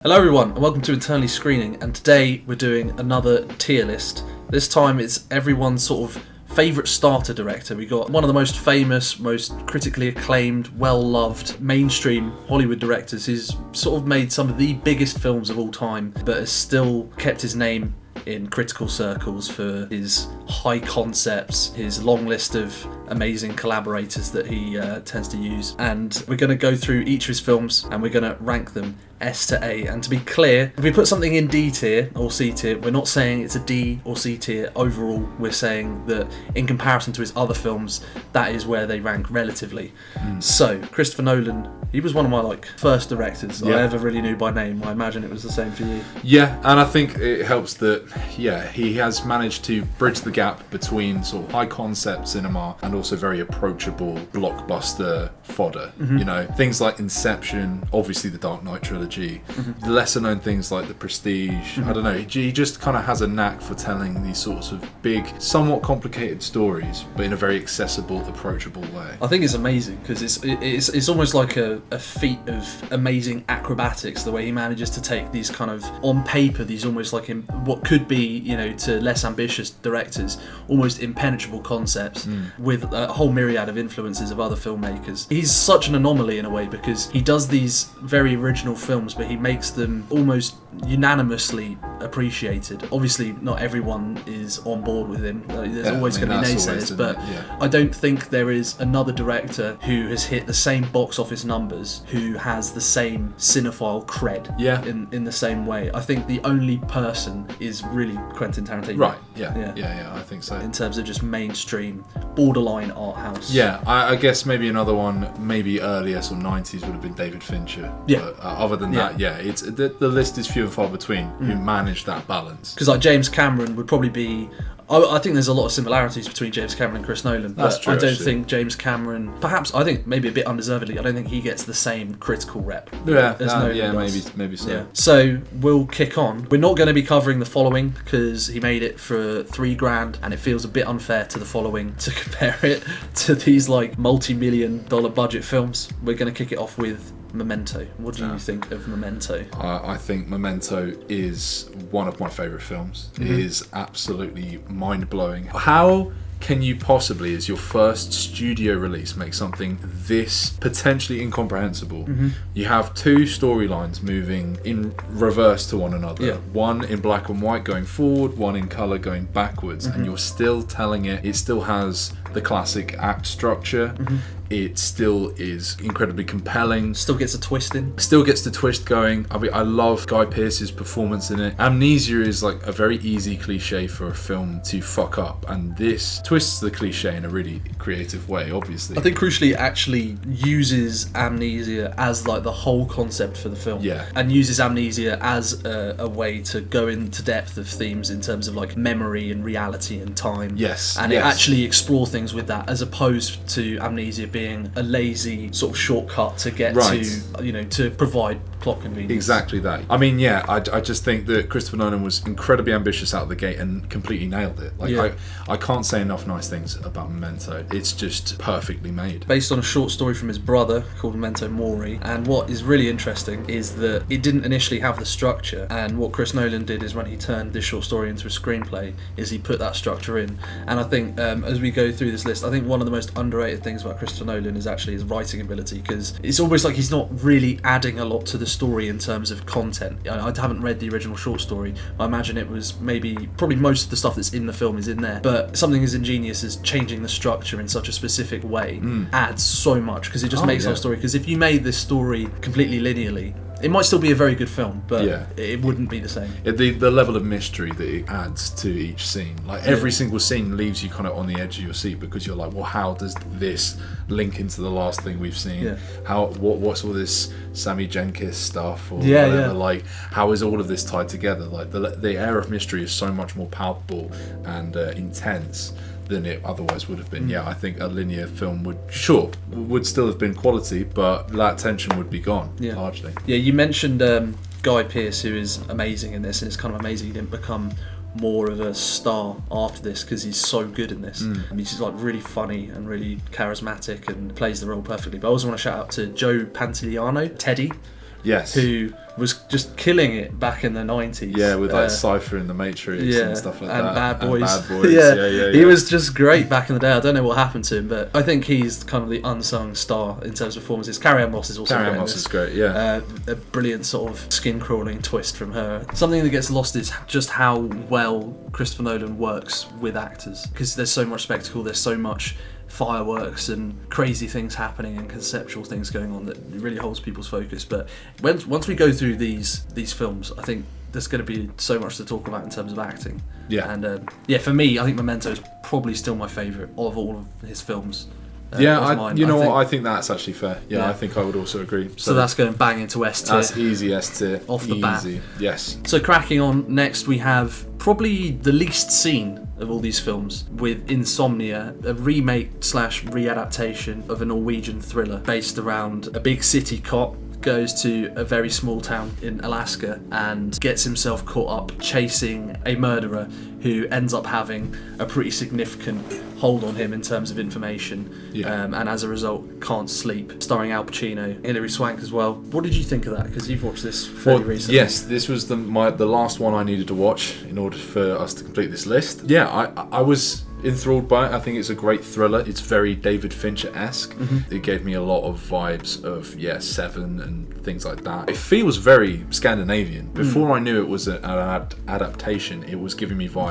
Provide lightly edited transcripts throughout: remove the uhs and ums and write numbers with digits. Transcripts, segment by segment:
Hello everyone and welcome to Internally Screening, and today we're doing another tier list. This time it's everyone's sort of favourite starter director. We got one of the most famous, most critically acclaimed, well-loved mainstream Hollywood directors who's sort of made some of the biggest films of all time but has still kept his name in critical circles for his high concepts, his long list of amazing collaborators that he tends to use. And we're going to go through each of his films and we're going to rank them S to A. And to be clear, if we put something in D tier or C tier, we're not saying it's a D or C tier overall. We're saying that in comparison to his other films, that is where they rank relatively. So, Christopher Nolan, he was one of my first directors I ever really knew by name. I imagine it was the same for you. Yeah, and I think it helps that, he has managed to bridge the gap between sort of high concept cinema and also very approachable blockbuster fodder. You know, things like Inception, obviously the Dark Knight trilogy, the lesser known things like The Prestige. I don't know, he just kind of has a knack for telling these sorts of big, somewhat complicated stories, but in a very accessible, approachable way. I think it's amazing because it's almost like a feat of amazing acrobatics, the way he manages to take these kind of, on paper, these almost like what could be, to less ambitious directors, almost impenetrable concepts with a whole myriad of influences of other filmmakers. He's such an anomaly in a way because he does these very original films, but he makes them almost unanimously appreciated. Obviously, not everyone is on board with him. There's always going to be naysayers, but I don't think there is another director who has hit the same box office numbers, who has the same cinephile cred in the same way. I think the only person is really Quentin Tarantino. Right, yeah, I think so. In terms of just mainstream, borderline art house. Yeah, I guess maybe another one, maybe earlier, sort of 90s, would have been David Fincher. Yeah. But, other than that, it's the list is few and far between who manage that balance. Because James Cameron would probably be... I think there's a lot of similarities between James Cameron and Chris Nolan, but That's true, I don't think James Cameron, perhaps, I think maybe a bit undeservedly, I don't think he gets the same critical rep as Nolan does. maybe so. Yeah. So we'll kick on. We're not going to be covering the following because he made it for $3,000 and it feels a bit unfair to the following to compare it to these multi-million dollar budget films. We're going to kick it off with Memento. What do you think of Memento? I think Memento is one of my favourite films. It is absolutely mind-blowing. How can you possibly, as your first studio release, make something this potentially incomprehensible? You have two storylines moving in reverse to one another. One in black and white going forward, one in colour going backwards, and you're still telling it. It still has the classic act structure. It still is incredibly compelling. Still gets a twist in. Still gets the twist going. I mean, I love Guy Pearce's performance in it. Amnesia is a very easy cliche for a film to fuck up, and this twists the cliche in a really creative way, obviously. I think crucially it actually uses amnesia as the whole concept for the film. And uses amnesia as a way to go into depth of themes in terms of memory and reality and time. And it actually explore things with that, as opposed to amnesia being a lazy sort of shortcut to get to, to provide plot convenience. Exactly that. I mean, I just think that Christopher Nolan was incredibly ambitious out of the gate and completely nailed it. I can't say enough nice things about Memento. It's just perfectly made. Based on a short story from his brother called Memento Mori, and what is really interesting is that it didn't initially have the structure, and what Chris Nolan did is when he turned this short story into a screenplay is he put that structure in. And I think as we go through this list, I think one of the most underrated things about Christopher Nolan is actually his writing ability, because it's almost like he's not really adding a lot to the story in terms of content. I haven't read the original short story. I imagine it was probably most of the stuff that's in the film is in there, but something as ingenious as changing the structure in such a specific way adds so much, because it just makes our story. Because if you made this story completely linearly, it might still be a very good film, but it wouldn't be the same. The level of mystery that it adds to each scene, every single scene leaves you kind of on the edge of your seat, because you're like, well, how does this link into the last thing we've seen? What's all this Sammy Jenkins stuff or whatever? How is all of this tied together? The air of mystery is so much more palpable and intense than it otherwise would have been. I think a linear film would still have been quality, but that tension would be gone largely. You mentioned Guy Pearce, who is amazing in this, and it's kind of amazing he didn't become more of a star after this because he's so good in this. He's just like really funny and really charismatic and plays the role perfectly. But I also want to shout out to Joe Pantoliano, Teddy, Yes. who was just killing it back in the 90s. Yeah, with like Cypher in the Matrix and stuff like and that. Bad Boys. And Bad Boys. Yeah. He was just great back in the day. I don't know what happened to him, but I think he's kind of the unsung star in terms of performances. Carrie-Anne Moss is also Carrie-Anne Moss is great, yeah. A brilliant sort of skin-crawling twist from her. Something that gets lost is just how well Christopher Nolan works with actors, because there's so much spectacle, there's so much fireworks and crazy things happening and conceptual things going on that it really holds people's focus. But once we go through these films, I think there's going to be so much to talk about in terms of acting. Yeah. And for me, I think Memento is probably still my favourite of all of his films. I think that's actually fair. Yeah, I think I would also agree. So that's going bang into S tier. That's easy S tier. Off the bat. Yes. So cracking on, next we have probably the least seen of all these films, with Insomnia, a remake / readaptation of a Norwegian thriller based around a big city cop goes to a very small town in Alaska and gets himself caught up chasing a murderer who ends up having a pretty significant hold on him in terms of information, and as a result can't sleep. Starring Al Pacino, Hilary Swank as well. What did you think of that? Because you've watched this fairly recently. Yes, this was the last one I needed to watch in order for us to complete this list. Yeah, I was enthralled by it. I think it's a great thriller. It's very David Fincher-esque. Mm-hmm. It gave me a lot of vibes of Seven and things like that. It feels very Scandinavian. Before I knew it was an adaptation, it was giving me vibes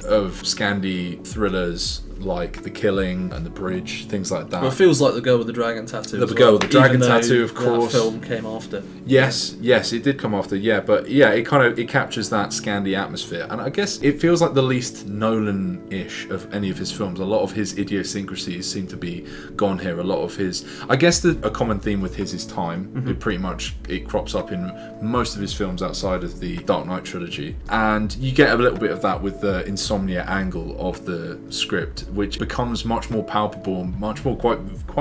of Scandi thrillers like The Killing and The Bridge, things like that. Well, it feels like The Girl with the Dragon Tattoo. The Girl with the Dragon Tattoo, of course. That film came after. Yes, it did come after. It captures that Scandi atmosphere, and I guess it feels like the least Nolan-ish of any of his films. A lot of his idiosyncrasies seem to be gone here. A lot of his, I guess, a common theme with his is time. Mm-hmm. It crops up in most of his films outside of the Dark Knight trilogy, and you get a little bit of that with the Insomnia angle of the script, which becomes much more palpable and much more quite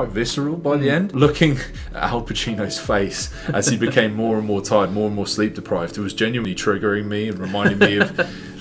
visceral by the end. Looking at Al Pacino's face as he became more and more tired, more and more sleep deprived, it was genuinely triggering me and reminding me of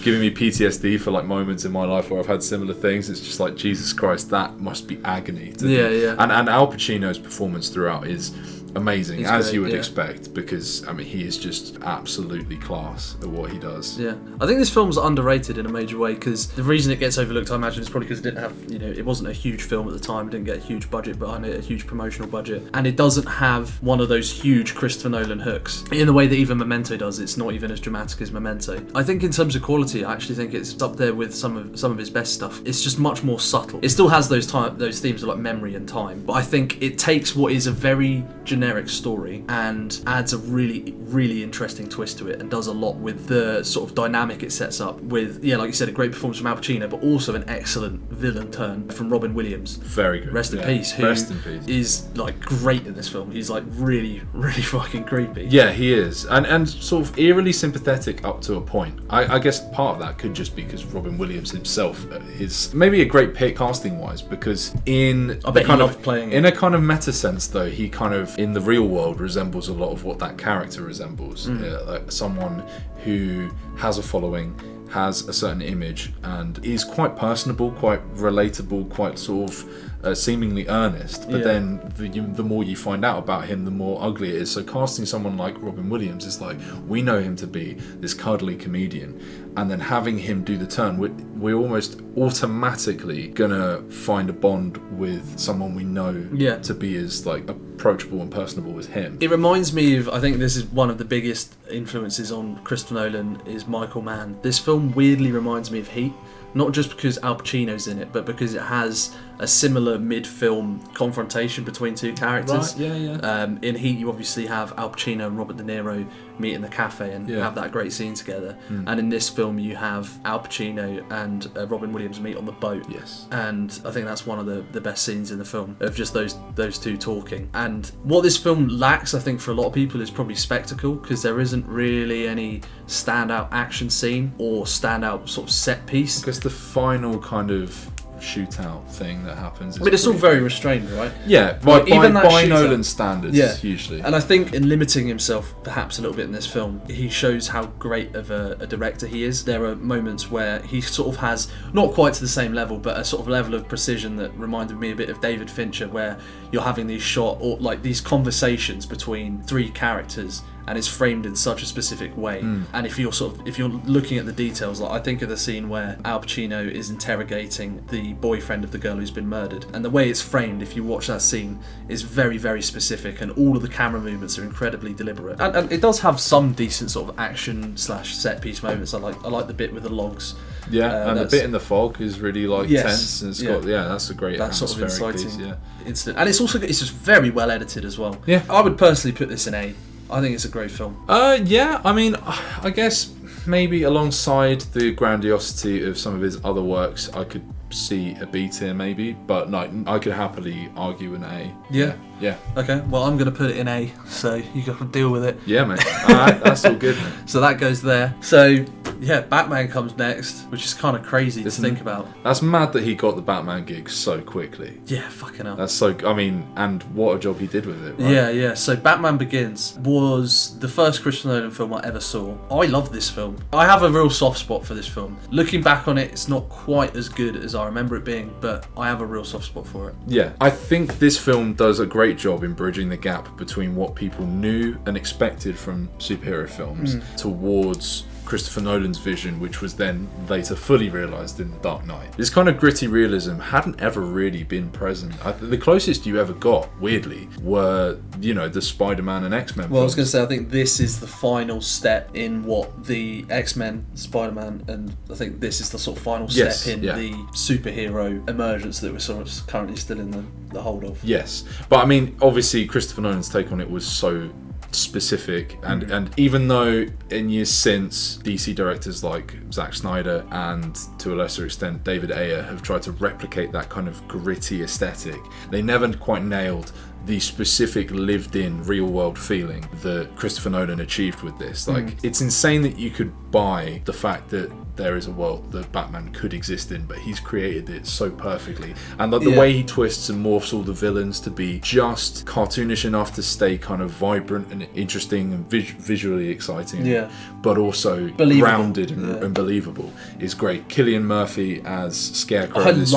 giving me PTSD for like moments in my life where I've had similar things. It's just like, Jesus Christ, that must be agony to me. And Al Pacino's performance throughout is amazing, as you would expect, because I mean he is just absolutely class at what he does. Yeah, I think this film's underrated in a major way, because the reason it gets overlooked, I imagine, is probably because it didn't have, it wasn't a huge film at the time. It didn't get a huge budget behind it, a huge promotional budget, and it doesn't have one of those huge Christopher Nolan hooks in the way that even Memento does. It's not even as dramatic as Memento. I think in terms of quality, I actually think it's up there with some of his best stuff. It's just much more subtle. It still has those themes of like memory and time, but I think it takes what is a very generic story and adds a really, really interesting twist to it, and does a lot with the sort of dynamic it sets up with, like you said, a great performance from Al Pacino, but also an excellent villain turn from Robin Williams. Very good. Rest in peace. Who is like great in this film. He's like really, really fucking creepy. Yeah, he is. And sort of eerily sympathetic up to a point. I guess part of that could just be because Robin Williams himself is maybe a great pick casting wise, because in a kind of meta sense though, he kind of in the real world resembles a lot of what that character resembles. Like someone who has a following, has a certain image, and is quite personable, quite relatable, quite sort of seemingly earnest. But then the more you find out about him, the more ugly it is. So casting someone like Robin Williams is like, we know him to be this cuddly comedian, and then having him do the turn, we're almost automatically gonna find a bond with someone we know to be as like approachable and personable as him. It reminds me of, I think this is one of the biggest influences on Christopher Nolan, is Michael Mann. This film weirdly reminds me of Heat, not just because Al Pacino's in it, but because it has a similar mid-film confrontation between two characters. Right, in Heat, you obviously have Al Pacino and Robert De Niro meet in the cafe and have that great scene together. And in this film, you have Al Pacino and Robin Williams meet on the boat. Yes. And I think that's one of the best scenes in the film, of just those two talking. And what this film lacks, I think, for a lot of people, is probably spectacle, because there isn't really any standout action scene or standout sort of set piece. Because the final kind of shootout thing that happens. I mean, it's all very restrained, right? Yeah, Like, even that by shootout- Nolan's standards, Yeah. hugely. And I think in limiting himself perhaps a little bit in this film, he shows how great of a director he is. There are moments where he sort of has, not quite to the same level, but a sort of level of precision that reminded me a bit of David Fincher, where you're having these these conversations between three characters, and it's framed in such a specific way. And if you're looking at the details, like I think of the scene where Al Pacino is interrogating the boyfriend of the girl who's been murdered, and the way it's framed, if you watch that scene, is very, very specific, and all of the camera movements are incredibly deliberate. And it does have some decent sort of action / set piece moments. I like the bit with the logs. Yeah, and the bit in the fog is really tense, and it's got that's a great that sort of atmospheric inciting piece, incident. And it's just very well edited as well. Yeah. I would personally put this in A. I think it's a great film. Yeah, I mean, I guess maybe alongside the grandiosity of some of his other works, I could see a B tier maybe, but like I could happily argue an A. Yeah. Okay, well I'm going to put it in A, so you got to deal with it. Yeah, mate. Alright, that's all good, mate. So that goes there. So yeah, Batman comes next, which is kind of crazy to think about. That's mad that he got the Batman gig so quickly. Yeah, fucking hell. That's so, I mean, and what a job he did with it, right? Yeah. So Batman Begins was the first Christopher Nolan film I ever saw. I love this film. I have a real soft spot for this film. Looking back on it, it's not quite as good as I remember it being, but I have a real soft spot for it. Yeah, I think this film does a great job in bridging the gap between what people knew and expected from superhero films towards Christopher Nolan's vision, which was then later fully realised in The Dark Knight. This kind of gritty realism hadn't ever really been present. The closest you ever got, weirdly, were, the Spider-Man and X-Men Well, films. I was going to say, I think this is the final step in what the X-Men, Spider-Man, and I think this is the sort of final step in the superhero emergence that we're sort of currently still in the hold of. Yes, but I mean, obviously Christopher Nolan's take on it was so specific, and even though in years since DC directors like Zack Snyder and to a lesser extent David Ayer have tried to replicate that kind of gritty aesthetic, they never quite nailed the specific lived-in real-world feeling that Christopher Nolan achieved with this. Like, it's insane that you could buy the fact that there is a world that Batman could exist in, but he's created it so perfectly. And like the way he twists and morphs all the villains to be just cartoonish enough to stay kind of vibrant and interesting and visually exciting, but also grounded and believable is great. Cillian Murphy as Scarecrow in this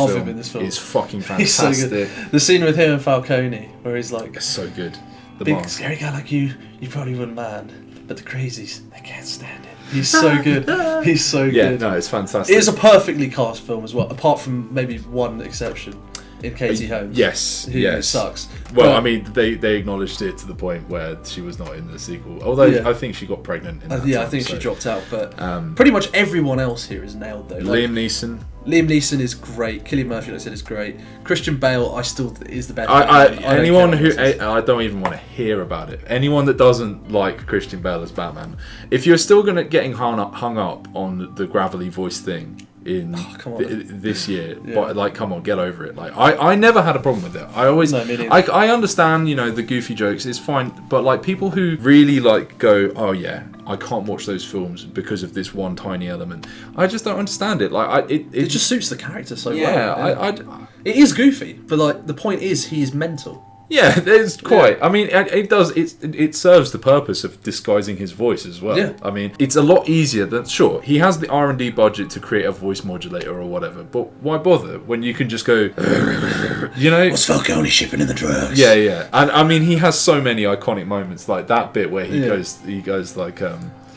film is fucking fantastic. He's so good. The scene with him and Falcone, where he's like, it's so good. The big mask. Scary guy like you probably wouldn't mind, but the crazies, they can't stand it. He's so good. He's so good. No, it's fantastic. It is a perfectly cast film as well, apart from maybe one exception in Katie Holmes. Yes. Who sucks. Well, I mean, they acknowledged it to the point where she was not in the sequel. Although I think she got pregnant in that time, I think she dropped out. But pretty much everyone else here is nailed, though. Liam Neeson. Liam Neeson is great. Cillian Murphy, like I said, is great. Christian Bale, is the best. Anyone who I don't even want to hear about it. Anyone that doesn't like Christian Bale as Batman, if you're still getting hung up on the gravelly voice thing in this year, but like, come on, get over it. Like, I never had a problem with it. I understand, the goofy jokes, it's fine, but like people who really like go, oh yeah, I can't watch those films because of this one tiny element. I just don't understand it. Like, it just suits the character so well. Yeah, it is goofy, but like the point is he is mental. Yeah, it's quite. I mean, it does. It serves the purpose of disguising his voice as well. Yeah. I mean, it's a lot easier than sure he has the R&D budget to create a voice modulator or whatever. But why bother when you can just go, What's Falcone shipping in the drugs? Yeah. And I mean, he has so many iconic moments, like that bit where he goes like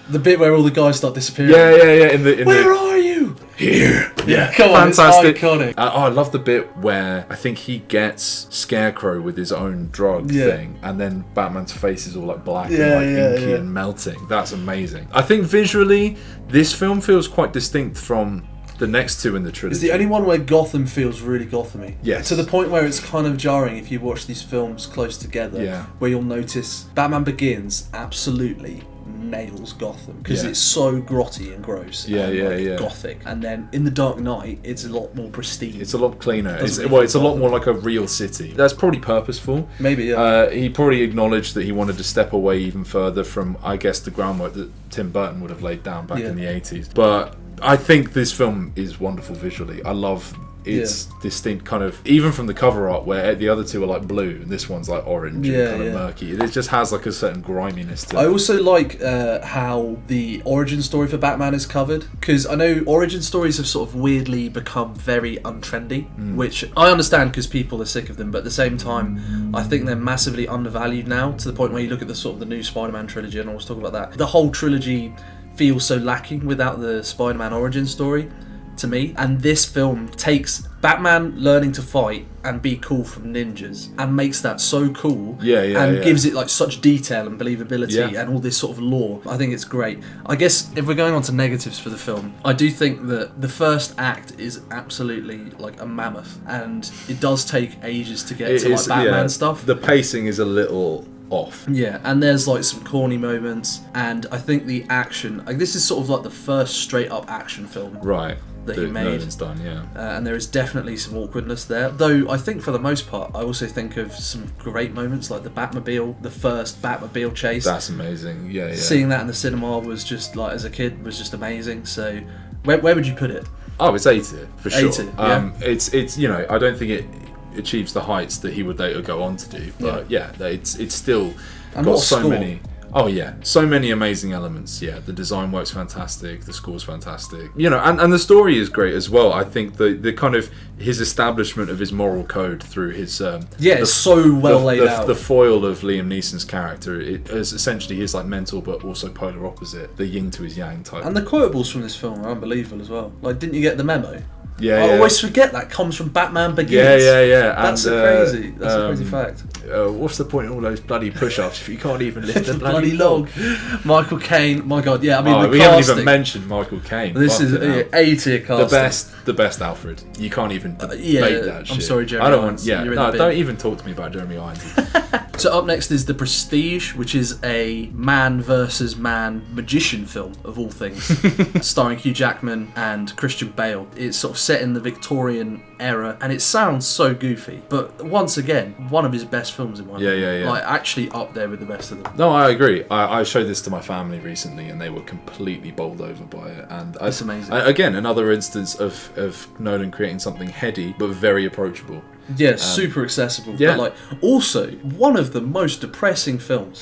the bit where all the guys start disappearing. Yeah. Where are you? Here. Yeah, come on, fantastic. It's iconic. I love the bit where I think he gets Scarecrow with his own drug thing, and then Batman's face is all like black and like inky and melting. That's amazing. I think visually, this film feels quite distinct from the next two in the trilogy. It's the only one where Gotham feels really Gotham-y. Yes. To the point where it's kind of jarring if you watch these films close together, where you'll notice Batman Begins absolutely nails Gotham because it's so grotty and gross and gothic, and then in The Dark Knight it's a lot more pristine. It's a lot cleaner. It's a lot more like a real city. That's probably purposeful. Maybe, he probably acknowledged that he wanted to step away even further from, I guess, the groundwork that Tim Burton would have laid down back in the 80s. But I think this film is wonderful visually. I love It's distinct, kind of, even from the cover art where the other two are like blue and this one's like orange and kind of murky. It just has like a certain griminess to it. I also like how the origin story for Batman is covered, because I know origin stories have sort of weirdly become very untrendy, which I understand because people are sick of them, but at the same time I think they're massively undervalued now, to the point where you look at the sort of the new Spider-Man trilogy, and I was talking about that. The whole trilogy feels so lacking without the Spider-Man origin story to me, and this film takes Batman learning to fight and be cool from ninjas and makes that so cool and gives it like such detail and believability and all this sort of lore. I think it's great. I guess if we're going on to negatives for the film, I do think that the first act is absolutely like a mammoth, and it does take ages to get to like Batman stuff. The pacing is a little off. Yeah, and there's like some corny moments, and I think the action, like, this is sort of like the first straight up action film that he made. Nolan's done, and there is definitely some awkwardness there, though I think for the most part I also think of some great moments like the Batmobile, the first Batmobile chase. That's amazing. Seeing that in the cinema was just like, as a kid, was just amazing. So where would you put it? Oh, it's A tier for sure. A tier, yeah. It's you know, I don't think it achieves the heights that he would later go on to do, but it's still got so many. Oh yeah, so many amazing elements. Yeah, the design works fantastic, the score's fantastic. You know, and the story is great as well. I think the kind of his establishment of his moral code through his it's so well laid out. The foil of Liam Neeson's character, it is essentially his like mental but also polar opposite, the yin to his yang type. And the quotables from this film are unbelievable as well. Like, didn't you get the memo? Yeah, I always forget that comes from Batman Begins. Yeah. That's crazy. That's a crazy fact. What's the point of all those bloody push-ups if you can't even lift the bloody log? Michael Caine, my God, yeah. I mean, we haven't even mentioned Michael Caine. This is A tier casting. The best Alfred. You can't even debate that shit. I'm sorry, Jeremy Irons. Don't even talk to me about Jeremy Irons. So up next is The Prestige, which is a man versus man magician film of all things, starring Hugh Jackman and Christian Bale. It's sort of set in the Victorian era, and it sounds so goofy, but once again, one of his best films in my opinion. Like, actually up there with the best of them. No, I agree. I showed this to my family recently, and they were completely bowled over by it. And it's amazing. Again, another instance of Nolan creating something heady but very approachable. Yeah, super accessible. But like, also one of the most depressing films.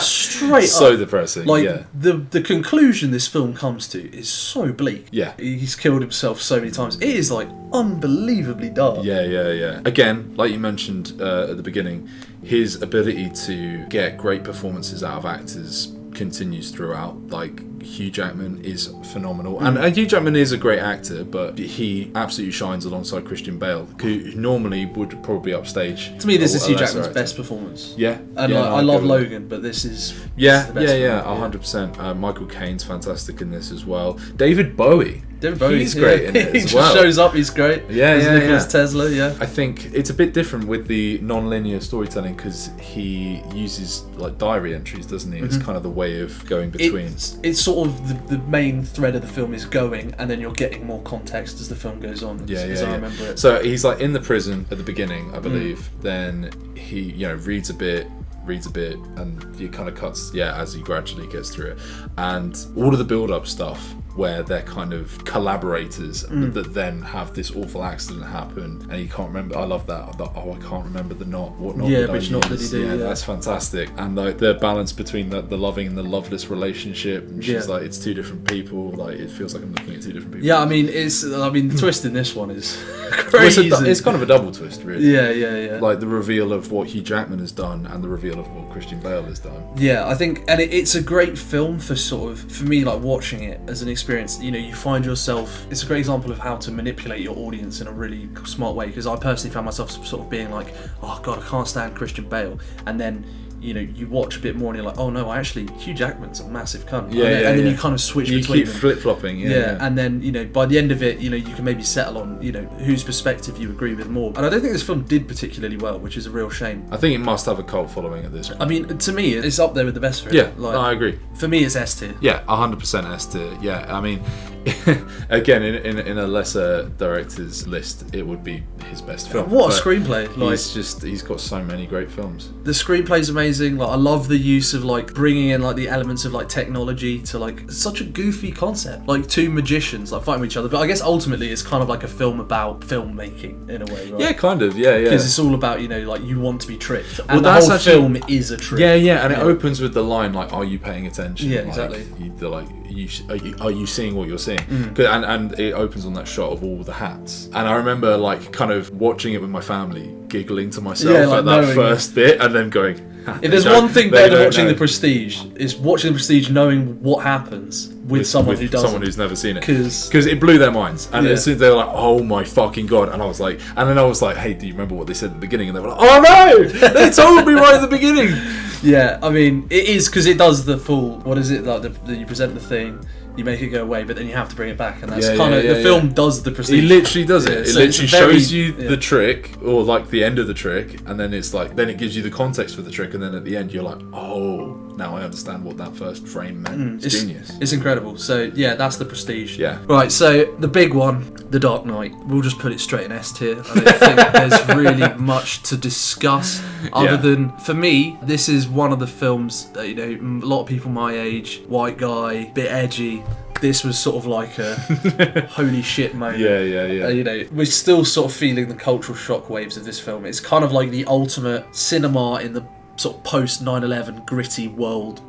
Straight so up. Depressing. Like, the conclusion this film comes to is so bleak. Yeah. He's killed himself so many times. It is like unbelievably dark. Yeah. Again, like you mentioned at the beginning, his ability to get great performances out of actors continues throughout. Like, Hugh Jackman is phenomenal, and Hugh Jackman is a great actor, but he absolutely shines alongside Christian Bale, who normally would probably upstage. To me, this is Hugh Jackman's best performance. Yeah, and I love Logan, but this is the best 100%. Michael Caine's fantastic in this as well. David Bowie. He's great in it as well. He shows up, he's great. As Nicholas Tesla, I think it's a bit different with the non-linear storytelling, because he uses like diary entries, doesn't he? It's kind of the way of going between. It's sort of the main thread of the film is going, and then you're getting more context as the film goes on, as I remember it. So he's like in the prison at the beginning, I believe. Then he, reads a bit, and he kind of cuts, as he gradually gets through it. And all of the build-up stuff where they're kind of collaborators that then have this awful accident happen, and he can't remember. I love that. I can't remember the knot. What knot? Which knot did he do? Yeah, that's fantastic. And the balance between the loving and the loveless relationship. And she's like, it's two different people. Like, it feels like I'm looking at two different people. Yeah, I mean, the twist in this one is crazy. It's kind of a double twist, really. Yeah. Like the reveal of what Hugh Jackman has done and the reveal of what Christian Bale has done. Yeah, I think, and it's a great film for for me, like, watching it as an experience. You find yourself. It's a great example of how to manipulate your audience in a really smart way. Because I personally found myself sort of being like, oh God, I can't stand Christian Bale, and then you watch a bit more and you're like, oh no, actually Hugh Jackman's a massive cunt. And then you kind of switch between. You keep flip-flopping. And then by the end of it, you can maybe settle on whose perspective you agree with more. And I don't think this film did particularly well, which is a real shame. I think it must have a cult following at this point. I mean, to me, it's up there with the best for it. Yeah, I agree. For me, it's S tier. Yeah, 100% S tier. Yeah, I mean, again, in a lesser director's list, it would be his best film. What a screenplay! He's got so many great films. The screenplay's amazing. amazing. Like, I love the use of like bringing in like the elements of like technology to like such a goofy concept, like two magicians like fighting with each other. But I guess ultimately it's kind of like a film about filmmaking in a way, right? Yeah, kind of. Yeah. Because it's all about, you know, like you want to be tricked, and Well, the that's whole actually- film is a trick. Yeah, and it opens with the line like, "Are you paying attention?" Yeah, Like, exactly. They're like, are you seeing what you're seeing? And it opens on that shot of all the hats, and I remember like kind of watching it with my family, giggling to myself Yeah, like at that knowing first bit, and then going. If there's one thing better than watching The Prestige, it's watching The Prestige knowing what happens with someone who doesn't. Someone who's never seen it. Because it blew their minds. And Yeah. as soon as they were like, oh my fucking God. And I was like, hey, do you remember what they said at the beginning? And they were like, oh no! They told me right at the beginning. yeah, I mean, it is because it does the full. What is it like? You present the thing, you make it go away, but then you have to bring it back, and that's kind of the film does the Prestige. It literally does it. Yeah, It so literally it's very- shows you the trick, or like the end of the trick, and then it's like, then it gives you the context for the trick, and then at the end you're like, oh, now I understand what that first frame meant. It's genius. It's incredible. So yeah, that's the Prestige. Yeah. Right. So the big one, The Dark Knight. We'll just put it straight in S tier. I don't think there's really much to discuss other than, for me, this is one of the films that, you know, a lot of people my age, white guy, bit edgy. This was sort of like a holy shit moment. Yeah. You know, we're still sort of feeling the cultural shockwaves of this film. It's kind of like the ultimate cinema in the sort of post 9/11 gritty world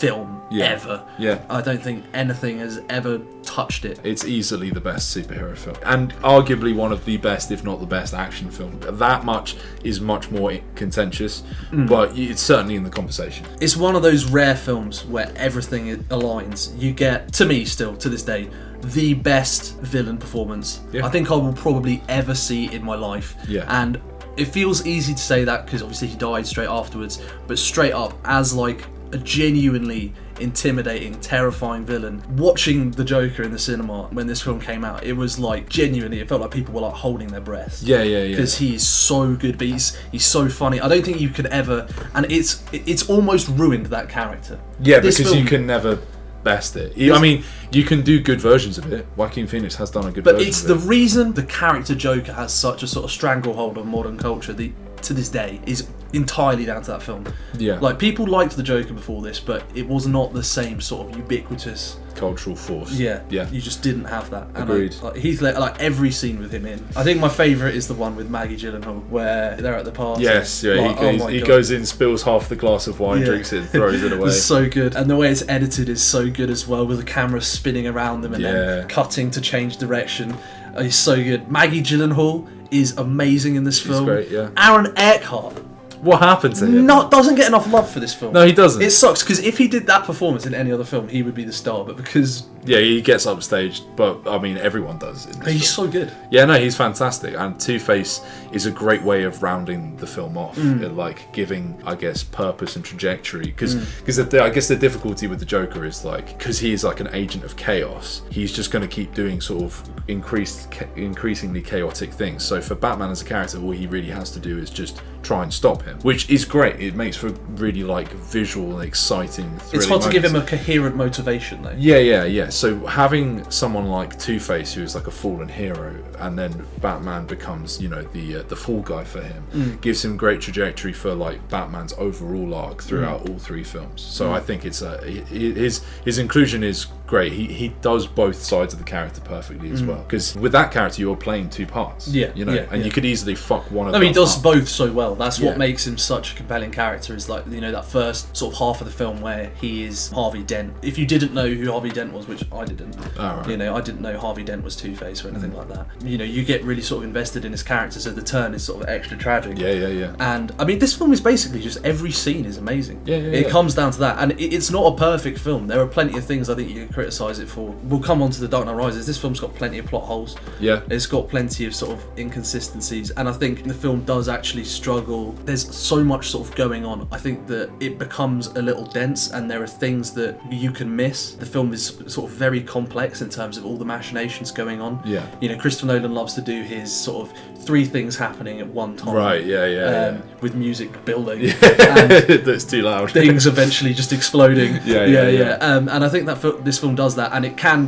film ever. Yeah. I don't think anything has ever touched it. It's easily the best superhero film, and arguably one of the best, if not the best, action film. That much is much more contentious, but it's certainly in the conversation. It's one of those rare films where everything aligns. You get, to me still, to this day, the best villain performance I think I will probably ever see in my life. Yeah. And it feels easy to say that because obviously he died straight afterwards, but straight up, as like a genuinely intimidating, terrifying villain, watching the Joker in the cinema when this film came out, it was like genuinely, it felt like people were like holding their breath. Yeah. Because he's so good, but he's so funny. I don't think you could ever, and it's almost ruined that character. Yeah, This because film- you can never best it. I mean, you can do good versions of it. Joaquin Phoenix has done a good But version it's of the it. reason the character Joker has such a sort of stranglehold on modern culture to this day is entirely down to that film. Yeah. Like, people liked the Joker before this, but it was not the same sort of ubiquitous. Cultural force. Yeah. Yeah. You just didn't have that. And Agreed. like Heath Ledger, like every scene with him in. I think my favourite is the one with Maggie Gyllenhaal where they're at the party. Yes, yeah, Like, he God. goes in, spills half the glass of wine, Yeah. drinks it, and throws it away. It's so good, and the way it's edited is so good as well, with the camera spinning around them and then cutting to change direction. It's so good. Maggie Gyllenhaal is amazing in this film. great, yeah. Aaron Eckhart What happened to him? doesn't get enough love for this film. No, he doesn't. It sucks because if he did that performance in any other film, he would be the star. But because Yeah, he gets upstaged, but I mean, everyone does. In this he's film. so good. Yeah, no, he's fantastic, and Two-Face is a great way of rounding the film off, like giving, I guess, purpose and trajectory. Because I guess the difficulty with the Joker is like, because he is like an agent of chaos, he's just going to keep doing sort of increasingly chaotic things. So for Batman as a character, all he really has to do is just try and stop him, which is great. It makes for really like visual and exciting. It's hard to give him moments. a coherent motivation though. Yeah. So having someone like Two-Face, who is like a fallen hero, and then Batman becomes, you know, the fall guy for him, gives him great trajectory for like Batman's overall arc throughout all three films. So I think it's his inclusion is great. He does both sides of the character perfectly as well. Because with that character, you're playing two parts. Yeah, you know, yeah, and yeah. you could easily fuck one of No, them he does up. both so well. That's Yeah. what makes him such a compelling character. Is like, you know, that first sort of half of the film where he is Harvey Dent. If you didn't know who Harvey Dent was, which I didn't, right. you know, I didn't know Harvey Dent was Two-Face or anything like that. You know, you get really sort of invested in his character, so the turn is sort of extra tragic. Yeah. And I mean, this film is basically just every scene is amazing. It Yeah. comes down to that, and it's not a perfect film. There are plenty of things I think you can criticise it for. We'll come on to The Dark Knight Rises. This film's got plenty of plot holes. Yeah. It's got plenty of sort of inconsistencies, and I think the film does actually struggle. There's so much sort of going on. I think that it becomes a little dense, and there are things that you can miss. The film is sort of very complex in terms of all the machinations going on. Yeah. You know, Christopher Nolan loves to do his sort of three things happening at one time. Right. Yeah. With music building. And That's too loud. things eventually just exploding. Yeah. And I think that this film does that, and it can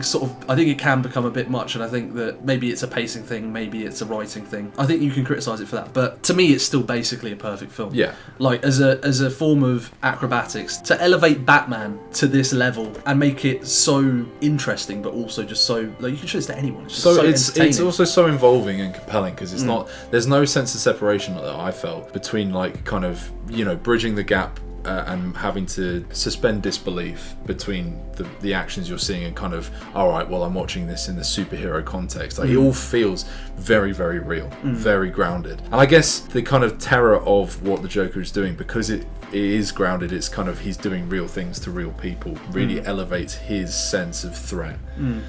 I think it can become a bit much, and I think that maybe it's a pacing thing, maybe it's a writing thing. I think you can criticise it for that, but to me it's still basically a perfect film. Yeah. Like, as a form of acrobatics, to elevate Batman to this level and make it so interesting, but also just so, like, you can show this to anyone. It's just so it's also so involving and compelling, because it's not, there's no sense of separation that I felt between, like, kind of, you know, bridging the gap and having to suspend disbelief between the actions you're seeing and kind of, all right, well, I'm watching this in the superhero context. Like, it all feels very, very real, very grounded. And I guess the kind of terror of what the Joker is doing, because it is grounded, it's kind of, he's doing real things to real people, really elevates his sense of threat.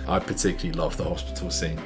I particularly love the hospital scene.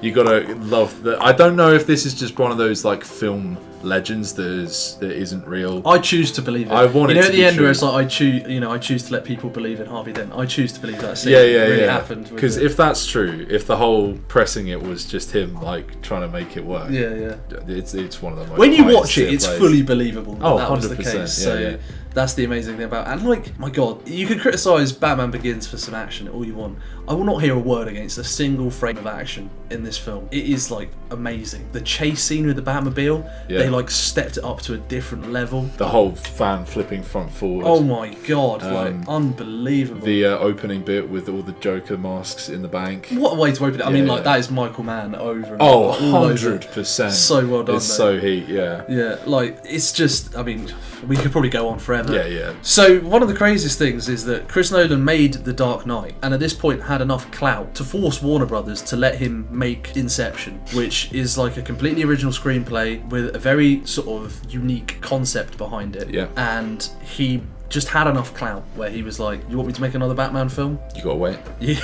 You gotta love that. I don't know if this is just one of those, like, film legends that isn't real. I choose to believe it. I want it at to the be end true. where it's like, I choose to let people believe in Harvey Dent. I choose to believe that scene really happened. Because if that's true, if the whole pressing it was just him, like, trying to make it work, it's one of the most. When you watch it, it's fully believable that that was the 100%, case. So that's the amazing thing about it. And, like, my God, you can criticise Batman Begins for some action all you want. I will not hear a word against a single frame of action in this film. It is, like, amazing. The chase scene with the Batmobile, they, like, stepped it up to a different level. The whole van flipping front forward. Oh my God, like, unbelievable. The opening bit with all the Joker masks in the bank. What a way to open it. I mean, like, that is Michael Mann over and Oh, over. 100%. So well done. It's so heat, Yeah, like, it's just, I mean, we could probably go on forever. Yeah. So, one of the craziest things is that Chris Nolan made The Dark Knight, and at this point had enough clout to force Warner Brothers to let him make Inception, which is like a completely original screenplay with a very sort of unique concept behind it. Yeah. And he just had enough clout where he was like, you want me to make another Batman film? You gotta wait. Yeah,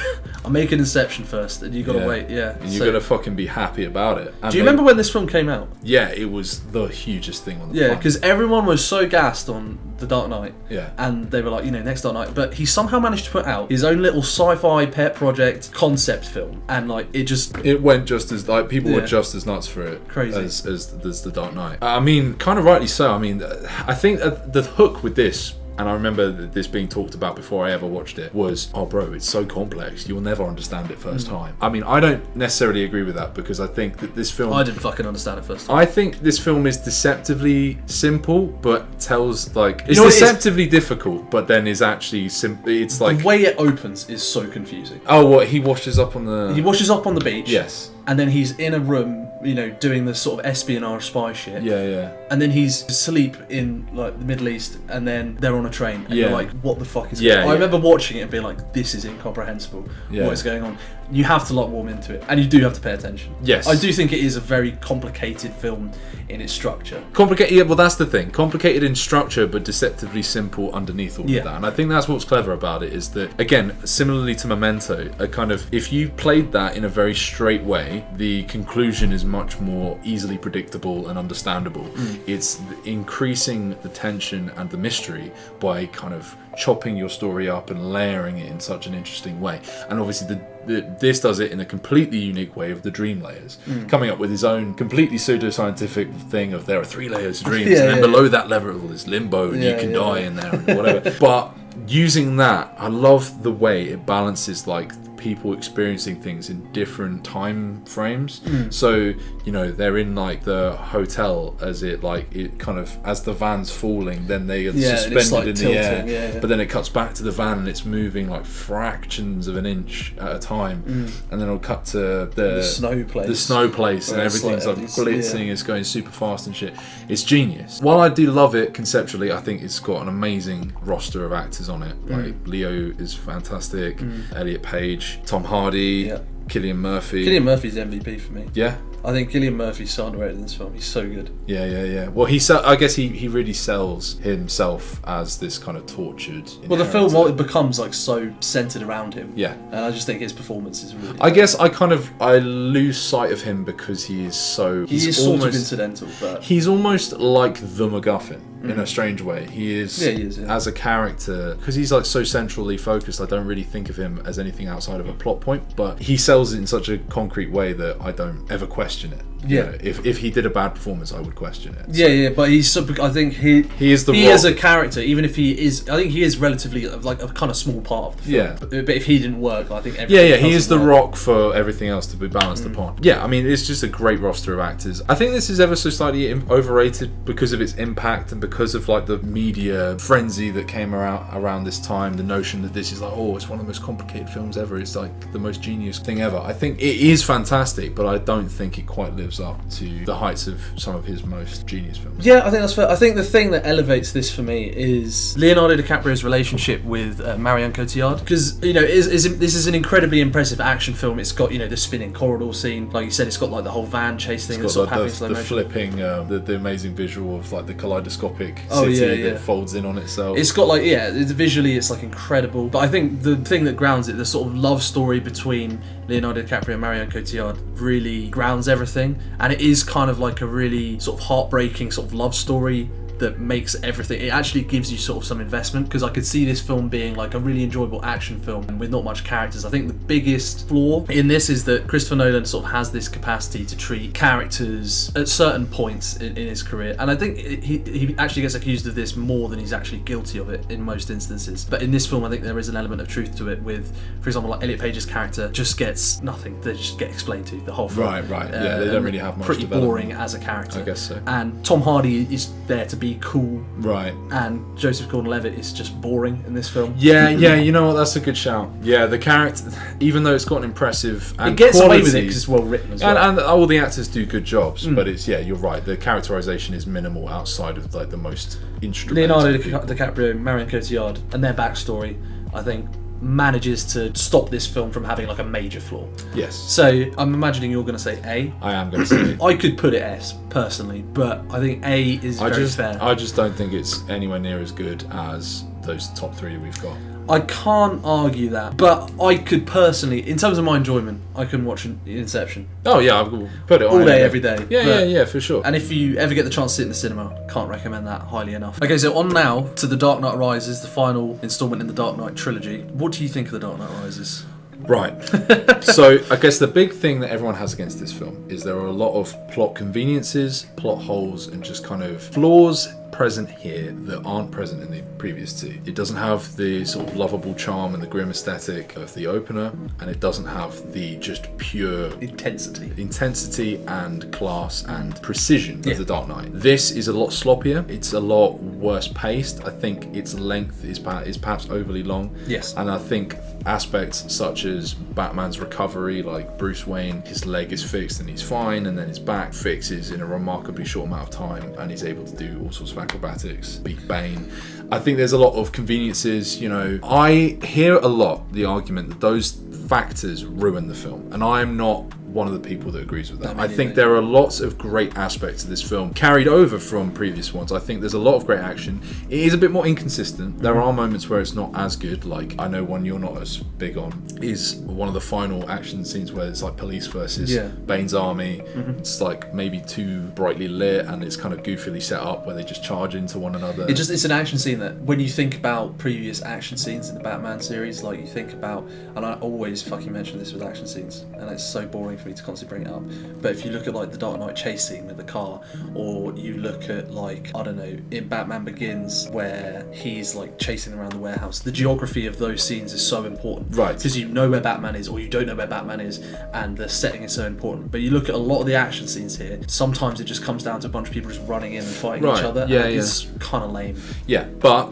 I'm making Inception first, and you gotta wait, And you gotta fucking be happy about it. And do you remember when this film came out? Yeah, it was the hugest thing on the planet. planet. Because everyone was so gassed on The Dark Knight. Yeah. And they were like, you know, next Dark Knight. But he somehow managed to put out his own little sci-fi pet project concept film. And, like, it went just as, like, people were just as nuts for it. Crazy. As The Dark Knight. I mean, kind of rightly so. I mean, I think the hook with this, and I remember this being talked about before I ever watched it, was, oh bro, it's so complex, you'll never understand it first time. I mean, I don't necessarily agree with that, because I think that this film... I didn't fucking understand it first time. I think this film is deceptively simple, but tells, like... It's deceptively difficult, but then is actually simple. It's like... The way it opens is so confusing. Oh, what? He washes up on the... He washes up on the beach. Yes. And then he's in a room, you know, doing this sort of espionage spy shit. Yeah. And then he's asleep in, like, the Middle East, and then they're on a train. And you're like, what the fuck is going on? I remember watching it and being like, this is incomprehensible. What is going on? You have to, like, warm into it. And you do have to pay attention. Yes. I do think it is a very complicated film in its structure. Complicated, yeah, well, that's the thing. Complicated in structure, but deceptively simple underneath all of that. And I think that's what's clever about it, is that, again, similarly to Memento, a kind of, if you played that in a very straight way, the conclusion is much more easily predictable and understandable. It's increasing the tension and the mystery by kind of chopping your story up and layering it in such an interesting way. And obviously this does it in a completely unique way of the dream layers, coming up with his own completely pseudoscientific thing of there are 3 layers of dreams, and then below that level is limbo, and you can die in there and whatever. But using that, I love the way it balances, like, people experiencing things in different time frames. So, you know, they're in, like, the hotel as it kind of, as the van's falling, then they are suspended, like, in tilting, the air. But then it cuts back to the van and it's moving like fractions of an inch at a time. And then it'll cut to the snow place and everything's like blitzing, it's going super fast and shit. It's genius. While I do love it conceptually, I think it's got an amazing roster of actors on it. Like, Leo is fantastic, Elliot Page, Tom Hardy, Cillian Murphy. Cillian Murphy's MVP for me. Yeah. I think Cillian Murphy's so underrated in this film. He's so good. Yeah. Well, I guess he really sells himself as this kind of tortured. Well, the film becomes, like, so centered around him. Yeah. And I just think his performance is really. I guess I lose sight of him because he is so. He's sort of incidental, but he's almost like the MacGuffin in a strange way. He is. Yeah, he is. Yeah. As a character, because he's, like, so centrally focused. I don't really think of him as anything outside of a plot point, but he sells it in such a concrete way that I don't ever question it. Yeah. You know, if he did a bad performance, I would question it. Yeah, but I think he is the he Rock. as a character, even if he is, I think he is relatively like a kind of small part of the film. Yeah. But if he didn't work, I think everything Yeah, he else is the would work. Rock for everything else to be balanced upon. Yeah, I mean, it's just a great roster of actors. I think this is ever so slightly overrated because of its impact and because of like the media frenzy that came around this time. The notion that this is like, oh, it's one of the most complicated films ever. It's like the most genius thing ever. I think it is fantastic, but I don't think it quite lives up to the heights of some of his most genius films. Yeah, I think that's fair. I think the thing that elevates this for me is Leonardo DiCaprio's relationship with Marion Cotillard, because you know this is an incredibly impressive action film. It's got, you know, the spinning corridor scene, like you said. It's got like the whole van chase thing. It's That's got sort of like happening the slow motion. flipping, the amazing visual of like the kaleidoscopic Oh, city yeah. that folds in on itself. It's got like, yeah, visually it's like incredible. But I think the thing that grounds it, the sort of love story between Leonardo DiCaprio and Marion Cotillard, really grounds everything. And it is kind of like a really sort of heartbreaking sort of love story that makes everything, it actually gives you sort of some investment, because I could see this film being like a really enjoyable action film with not much characters. I think the biggest flaw in this is that Christopher Nolan sort of has this capacity to treat characters at certain points in his career, and I think he actually gets accused of this more than he's actually guilty of it in most instances. But in this film, I think there is an element of truth to it with, for example, like Elliot Page's character just gets nothing. They just get explained to the whole film. Right. Yeah, they don't really have much Pretty development. boring as a character. I guess so. And Tom Hardy is there to be cool. Right. And Joseph Gordon-Levitt is just boring in this film. Yeah, you know what? That's a good shout. Yeah, the character, even though it's got an impressive and it gets quality, away with it because it's well written as well. and all the actors do good jobs, but it's, yeah, you're right. The characterization is minimal outside of like the most instrumental. Leonardo DiCaprio, Marion Cotillard, and their backstory, I think, manages to stop this film from having like a major flaw. Yes. So I'm imagining you're going to say A. I am going to say I could put it S personally, but I think A is very fair. I just don't think it's anywhere near as good as those top three we've got. I can't argue that, but I could personally, in terms of my enjoyment, I can watch Inception. Oh yeah, I'll put it on all day, every day. Yeah, for sure. And if you ever get the chance to sit in the cinema, can't recommend that highly enough. Okay, so on now to The Dark Knight Rises, the final installment in the Dark Knight trilogy. What do you think of The Dark Knight Rises? Right. So I guess the big thing that everyone has against this film is there are a lot of plot conveniences, plot holes, and just kind of flaws present here that aren't present in the previous two. It doesn't have the sort of lovable charm and the grim aesthetic of the opener, and it doesn't have the just pure intensity and class and precision of The Dark Knight. This is a lot sloppier. It's a lot worse paced. I think its length is perhaps overly long. Yes. And I think aspects such as Batman's recovery, like Bruce Wayne, his leg is fixed and he's fine, and then his back fixes in a remarkably short amount of time, and he's able to do all sorts of acrobatics, beat Bane. I think there's a lot of conveniences. You know, I hear a lot the argument that those factors ruin the film, and I'm not one of the people that agrees with that. I think there are lots of great aspects of this film carried over from previous ones. I think there's a lot of great action. It is a bit more inconsistent. There are moments where it's not as good. Like, I know one you're not as big on is one of the final action scenes where it's like police versus Bane's army. It's like maybe too brightly lit, and it's kind of goofily set up where they just charge into one another. It's an action scene that, when you think about previous action scenes in the Batman series, like you think about, and I always fucking mention this with action scenes, and it's so boring for me to constantly bring it up, but if you look at like the Dark Knight chase scene with the car, or you look at like, I don't know, in Batman Begins where he's like chasing around the warehouse, the geography of those scenes is so important, right? Because you know where Batman is or you don't know where Batman is, and the setting is so important. But you look at a lot of the action scenes here, sometimes it just comes down to a bunch of people just running in and fighting each other. It's kind of lame. But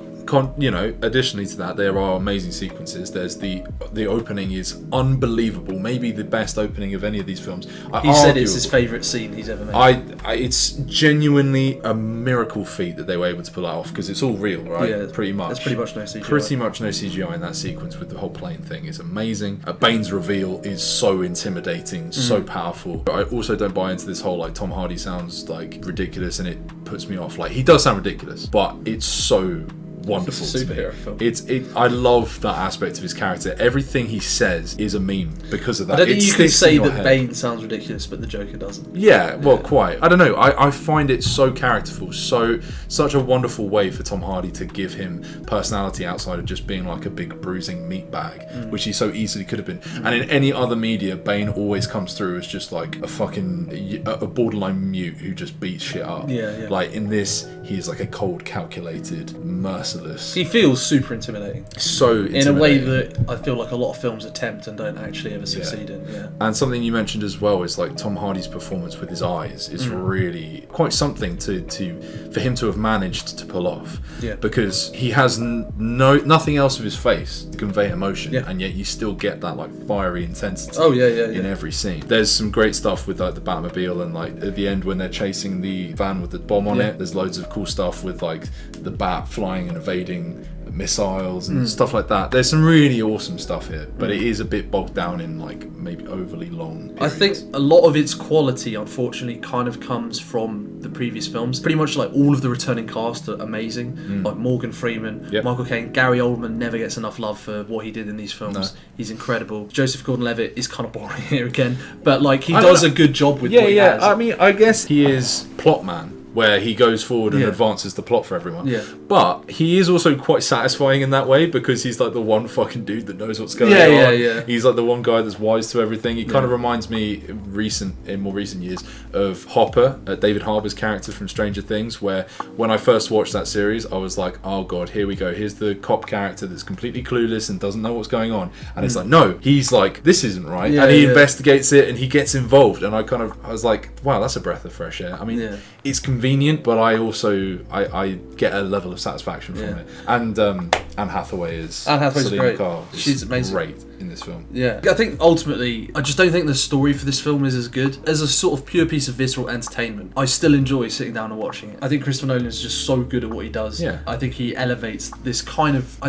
additionally to that, there are amazing sequences. There's the opening is unbelievable, maybe the best opening of any of these films. He said it's his favourite scene he's ever made. It's genuinely a miracle feat that they were able to pull that off, because it's all real, right? Yeah, pretty much. There's pretty much no CGI. Pretty much no CGI in that sequence with the whole plane thing. Is amazing. Bane's reveal is so intimidating, so powerful. But I also don't buy into this whole like Tom Hardy sounds like ridiculous, and it puts me off. Like, he does sound ridiculous, but it's so wonderful. It's a to me. superhero film. I love that aspect of his character. Everything he says is a meme because of that. I don't think you can sticks in say your that head. Bane sounds ridiculous, but the Joker doesn't. Yeah, well, quite. I don't know. I find it so characterful, such a wonderful way for Tom Hardy to give him personality outside of just being like a big bruising meatbag, which he so easily could have been. And in any other media, Bane always comes through as just like a borderline mute who just beats shit up. Yeah. Like in this, he is like a cold, calculated, merciless. He feels super intimidating. So in a way that I feel like a lot of films attempt and don't actually ever succeed in. Yeah. And something you mentioned as well is like Tom Hardy's performance with his eyes is really quite something for him to have managed to pull off. Yeah. Because he has nothing else of his face to convey emotion, Yeah. and yet you still get that like fiery intensity. Oh yeah. In every scene. There's some great stuff with like the Batmobile, and like at the end when they're chasing the van with the bomb on it, there's loads of cool stuff with like the bat flying and evading missiles and stuff like that. There's some really awesome stuff here, but it is a bit bogged down in like maybe overly long periods. I think a lot of its quality unfortunately kind of comes from the previous films. Pretty much like all of the returning cast are amazing. Like Morgan Freeman, Michael Caine, Gary Oldman never gets enough love for what he did in these films. No. He's incredible. Joseph Gordon-Levitt is kind of boring here again, but like he does a good job with what he has. I mean, I guess he is plot man, where he goes forward and advances the plot for everyone. Yeah. But he is also quite satisfying in that way, because he's like the one fucking dude that knows what's going on. Yeah. He's like the one guy that's wise to everything. He kind of reminds me in more recent years of Hopper, David Harbour's character from Stranger Things, where when I first watched that series, I was like, oh god, here we go. Here's the cop character that's completely clueless and doesn't know what's going on. And it's like, no, he's like, this isn't right. And he investigates it and he gets involved. And I was like, wow, that's a breath of fresh air. I mean, it's convenient, but I also I get a level of satisfaction from it. And Anne Hathaway is great. Carr She's amazing. Great in this film. Yeah, I think ultimately, I just don't think the story for this film is as good. As a sort of pure piece of visceral entertainment, I still enjoy sitting down and watching it. I think Christopher Nolan is just so good at what he does. Yeah. I think he elevates this kind of, I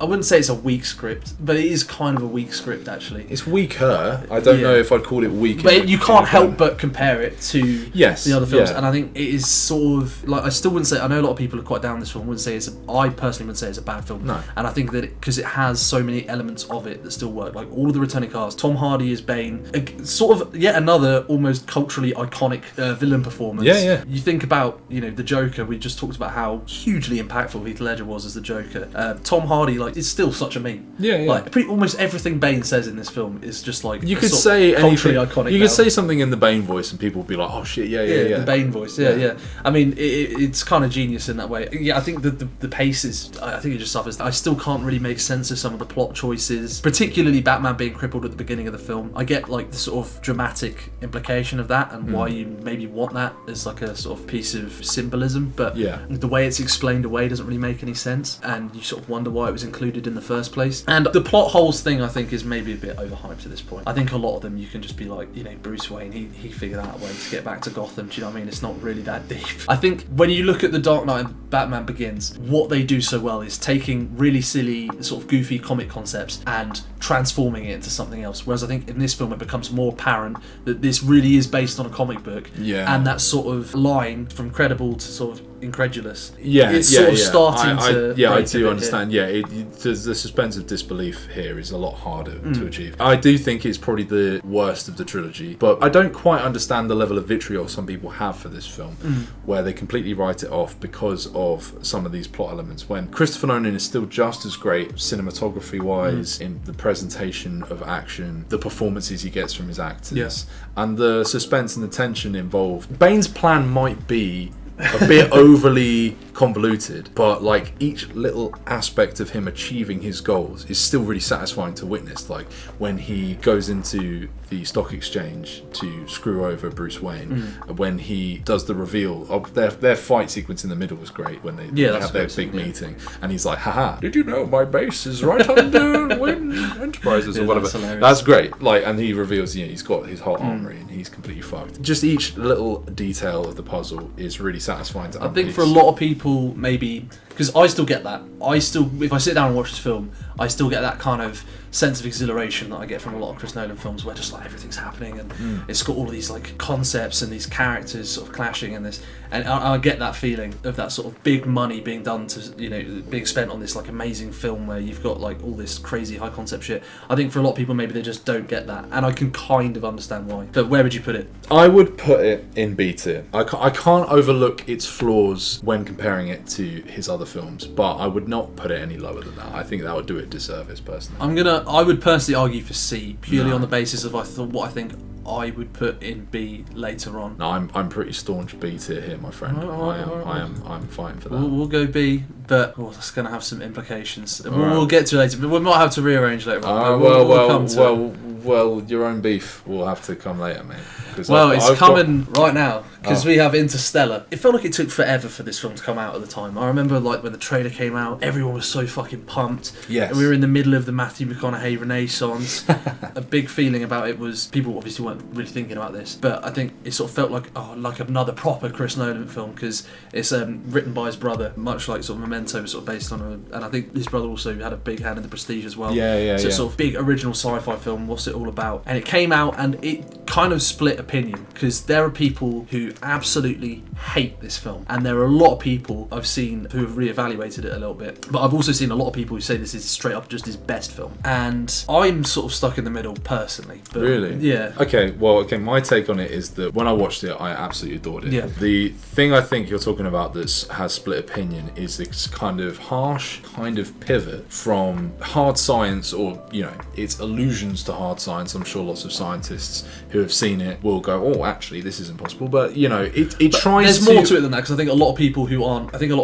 wouldn't say it's a weak script, but it is kind of a weak script actually. It's weaker. I don't know if I'd call it weak. But you can't help but compare it to the other films. Yeah. And I think it is sort of, like, I still wouldn't say, I know a lot of people are quite down this film, I personally wouldn't say it's a bad film. No. And I think that because it has so many elements of it that still work, like all of the returning cast, Tom Hardy as Bane, sort of yet another almost culturally iconic villain performance. Yeah. You think about, the Joker, we just talked about how hugely impactful Heath Ledger was as the Joker. Tom Hardy, like, is still such a meme. Yeah. Like, almost everything Bane says in this film is just like, you could say anything. Iconic. You could say something in the Bane voice and people would be like, oh shit, yeah. The Bane voice, yeah. I mean, it's kind of genius in that way. Yeah, I think the pace is, I think it just suffers. I still can't really make sense of some of the plot choices, particularly Batman being crippled at the beginning of the film. I get like the sort of dramatic implication of that and why you maybe want that as like a sort of piece of symbolism, but the way it's explained away doesn't really make any sense, and you sort of wonder why it was included in the first place. And the plot holes thing, I think, is maybe a bit overhyped at this point. I think a lot of them you can just be like, Bruce Wayne, he figured out a way to get back to Gotham. Do you know what I mean? It's not really that deep. I think when you look at The Dark Knight and Batman Begins, what they do so well is taking really silly, sort of goofy comic concepts and transforming it into something else. Whereas I think in this film it becomes more apparent that this really is based on a comic book. Yeah. And that sort of line from credible to sort of incredulous. It's sort of starting to. I do understand. Yeah, the suspense of disbelief here is a lot harder to achieve. I do think it's probably the worst of the trilogy, but I don't quite understand the level of vitriol some people have for this film, where they completely write it off because of some of these plot elements. When Christopher Nolan is still just as great cinematography-wise in the presentation of action, the performances he gets from his actors, and the suspense and the tension involved. Bane's plan might be a bit overly convoluted, but like each little aspect of him achieving his goals is still really satisfying to witness. Like when he goes into the stock exchange to screw over Bruce Wayne, when he does the reveal of their fight sequence in the middle was great, when they have their big meeting, and he's like, haha, did you know my base is right under Wayne Enterprises or whatever. That's great. Like, and he reveals he's got his whole armory and he's completely fucked. Just each little detail of the puzzle is really satisfying to unpiece. I think for a lot of people maybe because I still get that. If I sit down and watch this film, I still get that kind of sense of exhilaration that I get from a lot of Chris Nolan films, where just like everything's happening and it's got all of these like concepts and these characters sort of clashing in this, and I get that feeling of that sort of big money being done to, you know, being spent on this like amazing film where you've got like all this crazy high concept shit. I think for a lot of people maybe they just don't get that, and I can kind of understand why. But where would you put it? I would put it in B tier. I can't overlook its flaws when comparing it to his other films, but I would not put it any lower than that. I think that would do it disservice personally. I would personally argue for C, purely on the basis of what I think I would put in B later on. No, I'm pretty staunch B tier here, my friend. I'm fighting for that. We'll go B, but that's going to have some implications. We'll get to it later, but we might have to rearrange later on. Well, your own beef will have to come later, mate. Well, it's coming right now, because we have Interstellar. It felt like it took forever for this film to come out at the time. I remember like when the trailer came out, everyone was so fucking pumped. Yes. And we were in the middle of the Matthew McConaughey renaissance. A big feeling about it was people obviously weren't really thinking about this, but I think it sort of felt like another proper Chris Nolan film, because it's written by his brother, much like sort of Memento was sort of based on and I think his brother also had a big hand in the Prestige as well. So it's sort of big original sci-fi film. What's it all about? And it came out and it kind of split opinion, because there are people who absolutely hate this film, and there are a lot of people I've seen who have reevaluated it a little bit, but I've also seen a lot of people who say this is straight up just his best film, and I'm sort of stuck in the middle personally. But really? Yeah. Okay, my take on it is that when I watched it, I absolutely adored it. Yeah. The thing I think you're talking about that has split opinion is this kind of harsh kind of pivot from hard science, or, you know, its allusions to hard science. I'm sure lots of scientists who have seen it will go, oh, actually, this isn't possible. But, you know, it tries there's more to it than that, because I think a lot of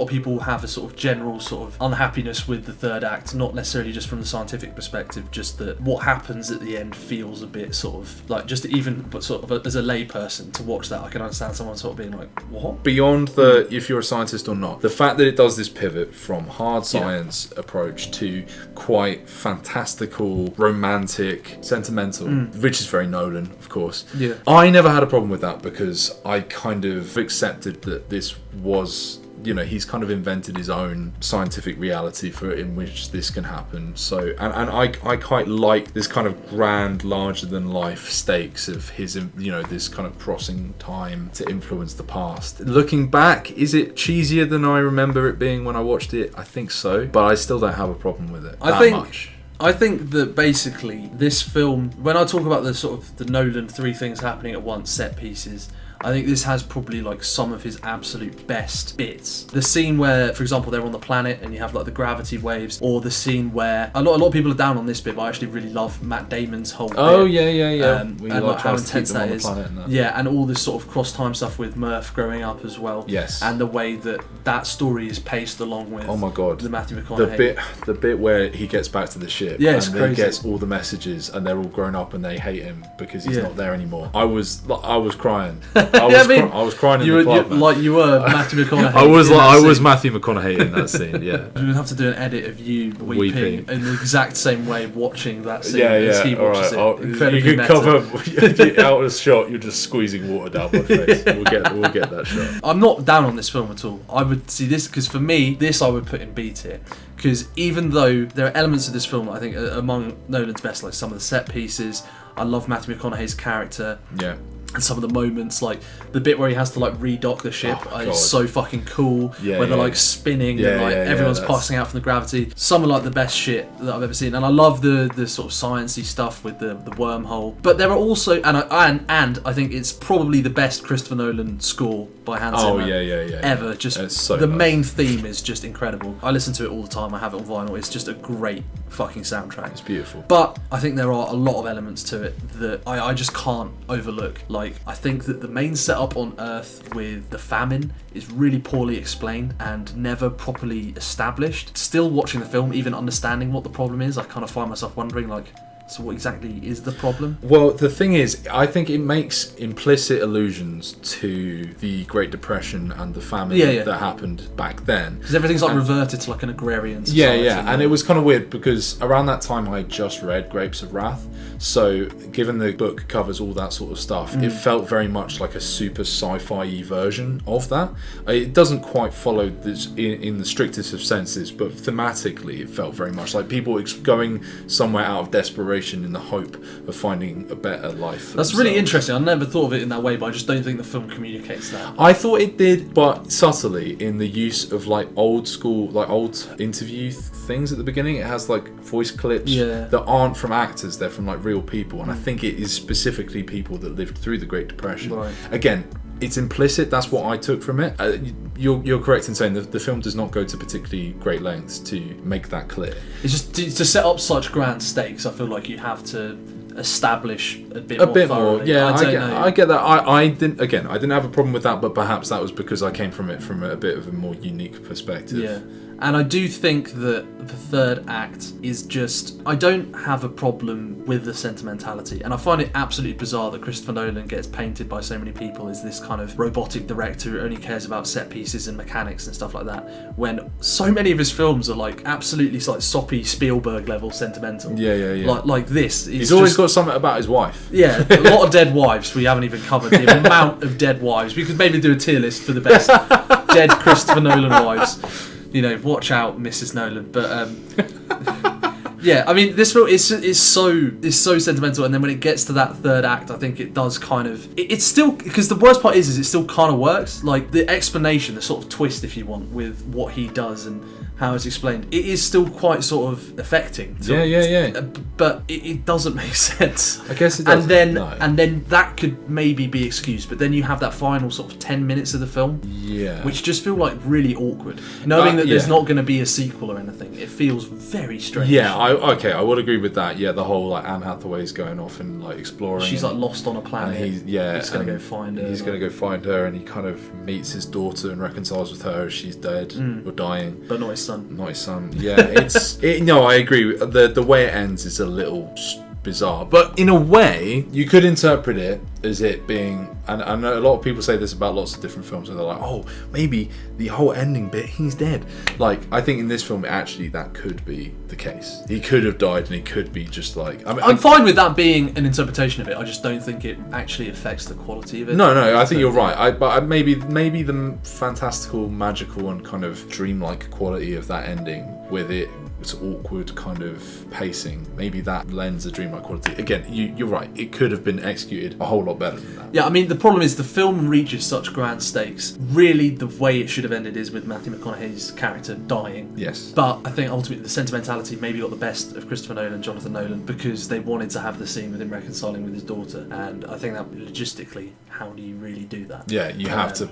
people have a sort of general sort of unhappiness with the third act, not necessarily just from the scientific perspective, just that what happens at the end feels a bit sort of like, just even, but sort of as a lay person to watch that, I can understand someone sort of being like, what? Beyond if you're a scientist or not, the fact that it does this pivot from hard science approach to quite fantastical, romantic, sentimental, which is very Nolan, of course. Yeah. I never had a problem with that, because I kind of accepted that this was, you know, he's kind of invented his own scientific reality in which this can happen. So, and I quite like this kind of grand, larger than life stakes of his, you know, this kind of crossing time to influence the past. Looking back, is it cheesier than I remember it being when I watched it? I think so, but I still don't have a problem with it much. I think that basically this film, when I talk about the sort of the Nolan three things happening at once set pieces, I think this has probably like some of his absolute best bits. The scene where, for example, they're on the planet and you have like the gravity waves, or the scene where a lot of people are down on this bit, but I actually really love Matt Damon's whole bit. And like how intense that is. And all this sort of cross time stuff with Murph growing up as well. Yes. And the way that story is paced along with. Oh my god. The Matthew McConaughey. The bit where he gets back to the ship. Yeah, it's and crazy. He gets all the messages, and they're all grown up and they hate him because he's not there anymore. I was crying. I was crying in the club. Like you were Matthew McConaughey. I was Matthew McConaughey in that scene. Yeah. We would have to do an edit of you weeping in the exact same way watching that scene as he watches it. You could cover out of shot. You're just squeezing water down my face. We'll get that shot. I'm not down on this film at all. I would see this, because for me, this I would put in B tier. Because even though there are elements of this film that I think are among Nolan's best, like some of the set pieces, I love Matthew McConaughey's character. Yeah. And some of the moments, like the bit where he has to like redock the ship, is so fucking cool. Where they're like spinning and like everyone's passing out from the gravity. Some of like the best shit that I've ever seen. And I love the sort of sciencey stuff with the wormhole. But there are also, and I think it's probably the best Christopher Nolan score by Hans Zimmer ever. Just so the main theme is just incredible. I listen to it all the time. I have it on vinyl. It's just a great fucking soundtrack. It's beautiful. But I think there are a lot of elements to it that I just can't overlook. Like, I think that the main setup on Earth with the famine is really poorly explained and never properly established. Still watching the film, even understanding what the problem is, I kind of find myself wondering, like, So what exactly is the problem? Well, the thing is, I think it makes implicit allusions to the Great Depression and the famine that happened back then. Because everything's like reverted to like an agrarian society. Yeah. And it was kind of weird because around that time I just read Grapes of Wrath. So given the book covers all that sort of stuff, it felt very much like a super sci-fi version of that. It doesn't quite follow this in the strictest of senses, but thematically it felt very much like people going somewhere out of desperation in the hope of finding a better life. That's really interesting. I never thought of it in that way, but I just don't think the film communicates that. I thought it did, but subtly in the use of like old school, like old interview things at the beginning. It has like voice clips that aren't from actors, they're from like real people, and I think it is specifically people that lived through the Great Depression. Right. Again, it's implicit, that's what I took from it. You're correct in saying that the film does not go to particularly great lengths to make that clear. It's just to set up such grand stakes, I feel like you have to establish a bit more. Yeah, I get that. I didn't have a problem with that, but perhaps that was because I came from it from a bit of a more unique perspective. Yeah. And I do think that the third act is just... I don't have a problem with the sentimentality. And I find it absolutely bizarre that Christopher Nolan gets painted by so many people as this kind of robotic director who only cares about set pieces and mechanics and stuff like that. When so many of his films are like absolutely like soppy Spielberg level sentimental. Yeah. Like this. He's always got something about his wife. Yeah, a lot of dead wives. We haven't even covered the amount of dead wives. We could maybe do a tier list for the best dead Christopher Nolan wives. You know, watch out, Mrs. Nolan. But yeah, I mean, this film is so sentimental, and then when it gets to that third act, I think it does kind of. It's still, because the worst part is it still kind of works. Like the explanation, the sort of twist, if you want, with what he does and how it's explained, it is still quite sort of affecting. Yeah. But it doesn't make sense. I guess it doesn't. And then that could maybe be excused, but then you have that final sort of 10 minutes of the film, which just feel like really awkward. Knowing that there's not going to be a sequel or anything, it feels very strange. Yeah, I would agree with that. Yeah, the whole like Anne Hathaway's going off and like exploring. She's like lost on a planet. He's going to go find her. He's going to go find her, and he kind of meets his daughter and reconciles with her as she's dead or dying. But not his son. Yeah, no, I agree. The way it ends is a little bizarre, but in a way you could interpret it as it being, and I know a lot of people say this about lots of different films where they're like, oh, maybe the whole ending bit, he's dead. Like, I think in this film actually that could be the case. He could have died, and he could be just like, I'm fine with that being an interpretation of it. I just don't think it actually affects the quality of it. No, I think you're right. But maybe the fantastical, magical, and kind of dreamlike quality of that ending with its awkward kind of pacing, maybe that lends a dreamlike quality. Again, you're right. It could have been executed a whole lot better than that. Yeah, I mean, the problem is the film reaches such grand stakes. Really, the way it should have ended is with Matthew McConaughey's character dying. Yes. But I think ultimately the sentimentality maybe got the best of Christopher Nolan, Jonathan Nolan, because they wanted to have the scene with him reconciling with his daughter. And I think that logistically, how do you really do that? Yeah, you have to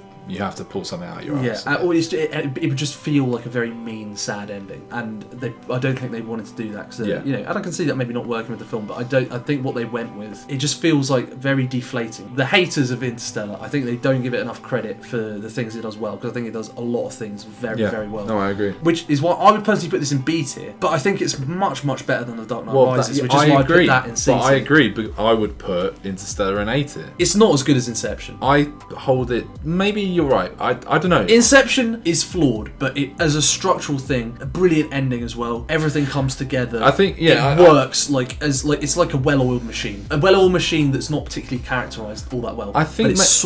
pull something out of your ass. Yeah, it would just feel like a very mean, sad ending, and I don't think they wanted to do that because and I can see that maybe not working with the film, but I think what they went with, it just feels like very deflating. The haters of Interstellar, I think they don't give it enough credit for the things it does well, because I think it does a lot of things very well. No, I agree. Which is why I would personally put this in B tier, but I think it's much better than The Dark Knight Rises, which is why I put that in C tier. I agree, but I would put Interstellar in A tier. It's not as good as Inception. I hold it. Maybe you're right. I don't know. Inception is flawed, but it, as a structural thing, a brilliant ending as well. Everything comes together. I think it works it's like a well-oiled machine. A well-oiled machine that's not particularly characterized all that well. I think precise.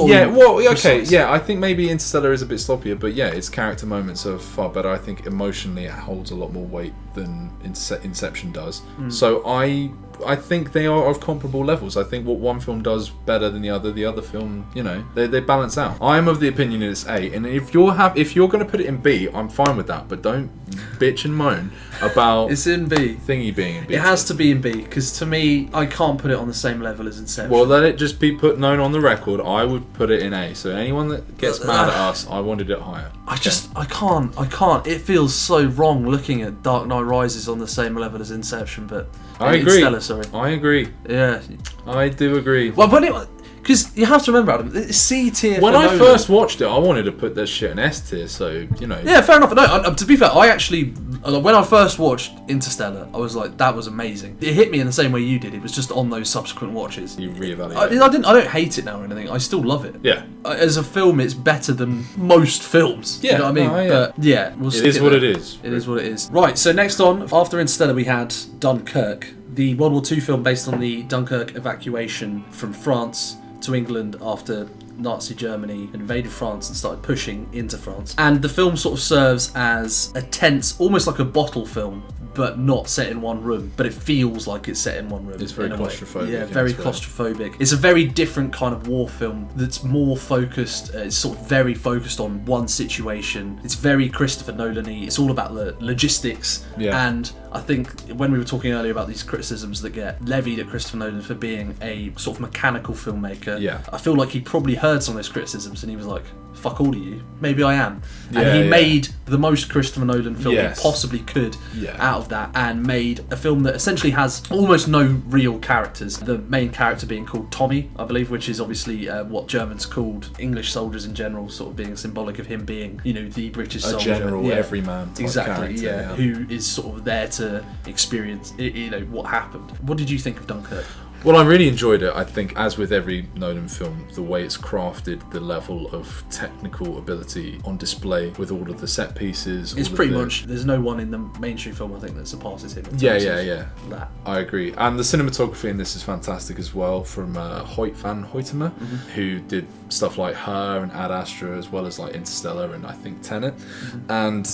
I think maybe Interstellar is a bit sloppier, but yeah, its character moments are far better. I think emotionally it holds a lot more weight than Inception does. So I think they are of comparable levels. I think what one film does better than the other film, they balance out. I am of the opinion it's A, and if you're going to put it in B, I'm fine with that. But don't bitch and moan about it's in B. Thingy being in B. It has to be in B, because to me, I can't put it on the same level as Inception. Well, let it just be put known on the record. I would put it in A. So anyone that gets mad at us, I wanted it higher. I can't. It feels so wrong looking at Dark Knight Rises on the same level as Inception, but I agree. Interstellar, sorry. I agree. Yeah. I do agree. Well, but Because you have to remember, Adam, it's C tier. When for I Nolan. first watched it, I wanted to put this shit in S tier, so, you know. Yeah, fair enough. No, to be fair, I actually, when I first watched Interstellar, I was like, that was amazing. It hit me in the same way you did. It was just on those subsequent watches. You reevaluate. I don't hate it now or anything. I still love it. Yeah. As a film, it's better than most films. Yeah, You know what I mean? no, yeah. But yeah, we'll It stick is what there. it is. It is what it is. Right, so next on, after Interstellar, we had Dunkirk, the World War II film based on the Dunkirk evacuation from France to England after Nazi Germany invaded France and started pushing into France. And the film sort of serves as a tense, almost like a bottle film, but not set in one room. But it feels like it's set in one room. It's very in a way. claustrophobic. Yeah, in very its way. claustrophobic. It's a very different kind of war film that's more focused, it's sort of very focused on one situation. It's very Christopher Nolan-y. It's all about the logistics. Yeah. And I think when we were talking earlier about these criticisms that get levied at Christopher Nolan for being a sort of mechanical filmmaker, Yeah. I feel like he probably heard some of those criticisms and he was like, fuck all of you, maybe I am. Yeah, and he yeah. made the most Christopher Nolan film Yes. he possibly could Yeah. out of that, and made a film that essentially has almost no real characters. The main character being called Tommy, I believe, which is obviously what Germans called English soldiers in general, sort of being symbolic of him being, you know, the British A soldier. general, Yeah. everyman type Exactly, character. yeah, who is sort of there to experience, you know, what happened. What did you think of Dunkirk? Well, I really enjoyed it. I think, as with every Nolan film, the way it's crafted, the level of technical ability on display with all of the set pieces. It's all of pretty the- much, there's no one in the mainstream film, I think, that surpasses him. in Yeah, terms yeah, of yeah. That. I agree. And the cinematography in this is fantastic as well, from Hoyt van Hoytema, who did stuff like Her and Ad Astra, as well as like Interstellar and I think Tenet. And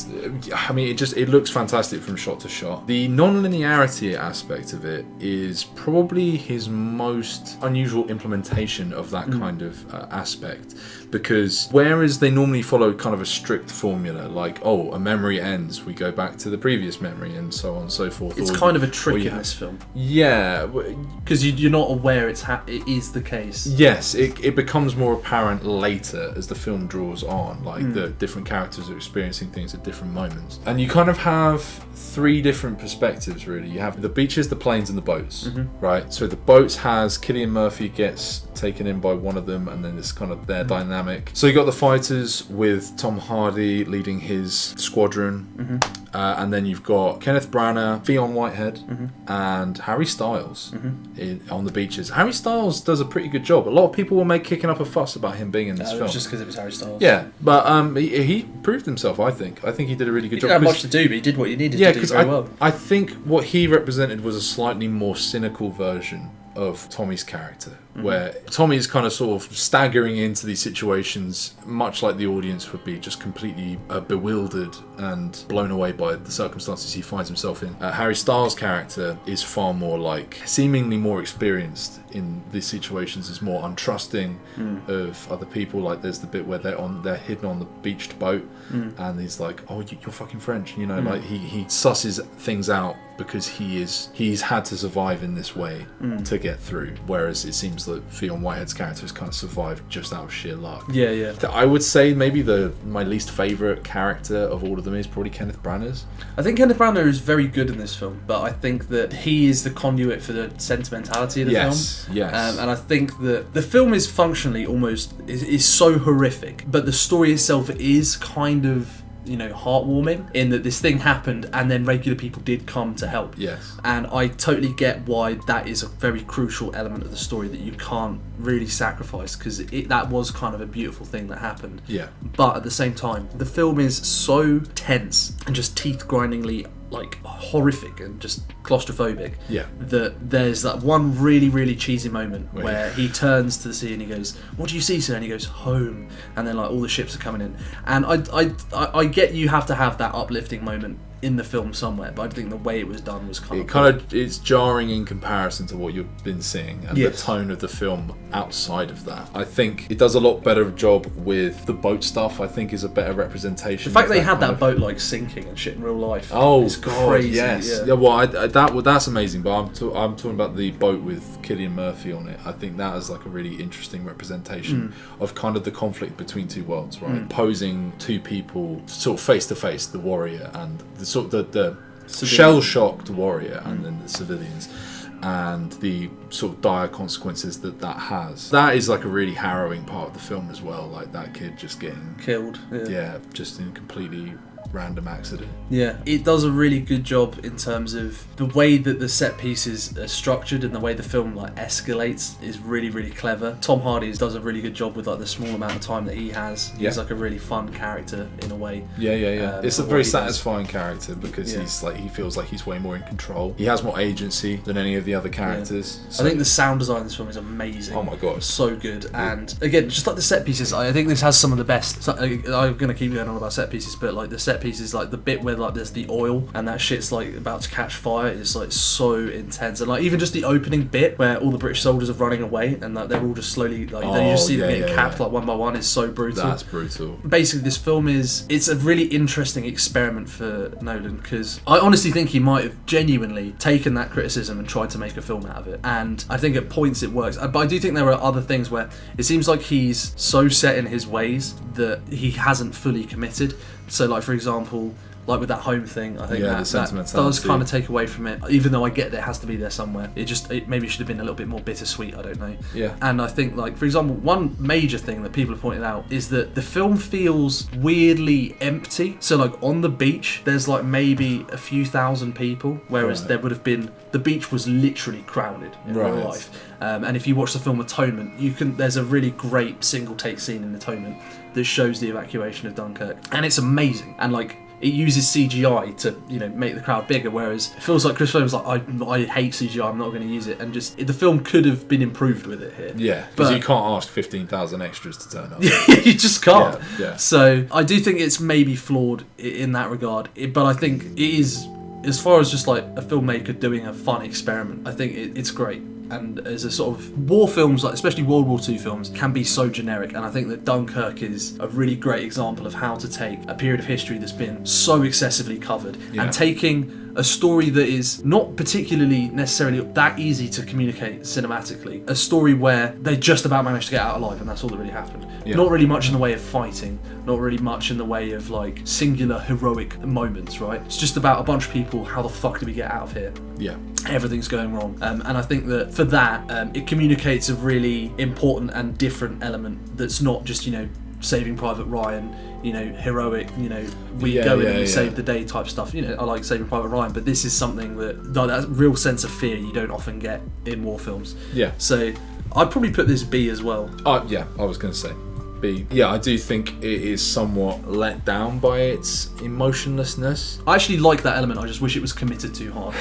I mean, it looks fantastic from shot to shot. The non-linearity aspect of it is probably his most unusual implementation of that kind of aspect, because whereas they normally follow kind of a strict formula, like, oh, a memory ends, we go back to the previous memory, and so on and so forth. It's Or- kind of a or trick you in have- this film. Yeah. Because you're not aware it is the case. Yes, it becomes more apparent later as the film draws on, like the different characters are experiencing things at different moments. And you kind of have three different perspectives, really. You have the beaches, the planes, and the boats, right? So the boats has Cillian Murphy gets taken in by one of them, and then it's kind of their dynamic. So you got the fighters with Tom Hardy leading his squadron, and then you've got Kenneth Branagh, Fionn Whitehead, and Harry Styles on the beaches. Harry Styles does a pretty good job. A lot of people will make kicking up a fuss about him being in this It film. was just because it was Harry Styles. Yeah, but he proved himself. I think he did a really good He job. didn't have 'Cause- much to do, but he did what he needed yeah, to do because very well. I think what he represented was a slightly more cynical version of Tommy's character, where Tommy's kind of sort of staggering into these situations, much like the audience would be, just completely bewildered and blown away by the circumstances he finds himself in. Harry Styles' character is far more like, seemingly more experienced in these situations, is more untrusting of other people. Like there's the bit where they're hidden on the beached boat, and he's like, "Oh, you're fucking French," you know, like he susses things out because he's had to survive in this way to get through. Whereas it seems that Fionn Whitehead's character has kind of survived just out of sheer luck. Yeah, yeah. I would say maybe my least favourite character of all of them is probably Kenneth Branagh's. I think Kenneth Branagh is very good in this film, but I think that he is the conduit for the sentimentality of the film. Yes. And I think that the film is functionally almost is so horrific, but the story itself is kind of, you know, heartwarming in that this thing happened and then regular people did come to help. Yes. And I totally get why that is a very crucial element of the story that you can't really sacrifice, because that was kind of a beautiful thing that happened. Yeah. But at the same time, the film is so tense and just teeth-grindingly like horrific and just claustrophobic. Yeah. That there's that one really, really cheesy moment Wait. where he turns to the sea and he goes, "What do you see, sir?" And he goes, "Home." And then like all the ships are coming in. And I get you have to have that uplifting moment in the film somewhere, but I think the way it was done was It's jarring in comparison to what you've been seeing and Yes. the tone of the film outside of that. I think it does a lot better job with the boat stuff. I think is a better representation. the fact of they had kind that of- boat like sinking and shit in real life. Oh is God, crazy. yes. Yeah. Well, that's amazing. But I'm talking about the boat with Cillian Murphy on it. I think that is like a really interesting representation of kind of the conflict between two worlds, right? Posing two people sort of face to face, the warrior and the shell-shocked warrior, and then the civilians. and the sort of dire consequences that has. That is like a really harrowing part of the film as well, like that kid just getting killed. Yeah, just in a completely random accident. Yeah, it does a really good job in terms of the way that the set pieces are structured, and the way the film like escalates is really, really clever. Tom Hardy does a really good job with like the small amount of time that he has. He's like a really fun character in a way. It's a very satisfying character because he's like, he feels like he's way more in control. He has more agency than any of the other characters. So. I think the sound design in this film is amazing. Oh my god, so good. And again, just like the set pieces, I think this has some of the best. So, I'm gonna keep going on about set pieces, but like the set pieces, like the bit where like there's the oil and that shit's like about to catch fire is like so intense. And like even just the opening bit where all the British soldiers are running away and like they're all just slowly like you just see them getting capped like one by one is so brutal. That's brutal. Basically, this film it's a really interesting experiment for Nolan, because I honestly think he might have genuinely taken that criticism and tried to make a film out of it, and I think at points it works. But I do think there are other things where it seems like he's so set in his ways that he hasn't fully committed. So like, for example, like with that home thing, I think that does kind of take away from it, even though I get that it has to be there somewhere. It maybe should have been a little bit more bittersweet, I don't know. Yeah. And I think, like, for example, one major thing that people have pointed out is that the film feels weirdly empty. So like on the beach, there's like maybe a few thousand people, whereas there would have been, the beach was literally crowded in real life. And if you watch the film Atonement, there's a really great single take scene in Atonement that shows the evacuation of Dunkirk, and it's amazing. And like, it uses CGI to, make the crowd bigger, whereas it feels like Christopher Nolan was like, I hate CGI, I'm not going to use it, and just the film could have been improved with it here. Yeah, because you can't ask 15,000 extras to turn up. You just can't. Yeah. So I do think it's maybe flawed in that regard, but I think it is, as far as just like a filmmaker doing a fun experiment, I think it's great. And as a sort of war films, like especially World War II films, can be so generic, and I think that Dunkirk is a really great example of how to take a period of history that's been so excessively covered and taking a story that is not particularly necessarily that easy to communicate cinematically, a story where they just about managed to get out alive, and that's all that really happened. Not really much in the way of fighting, not really much in the way of like singular heroic moments, right? It's just about a bunch of people, how the fuck do we get out of here? Yeah. Everything's going wrong. And I think that for that, it communicates a really important and different element that's not just, Saving Private Ryan, heroic, we go in and we save the day type stuff. I like Saving Private Ryan, but this is something that real sense of fear you don't often get in war films. Yeah. So I'd probably put this B as well. Yeah, I was going to say B. Yeah, I do think it is somewhat let down by its emotionlessness. I actually like that element, I just wish it was committed too hard.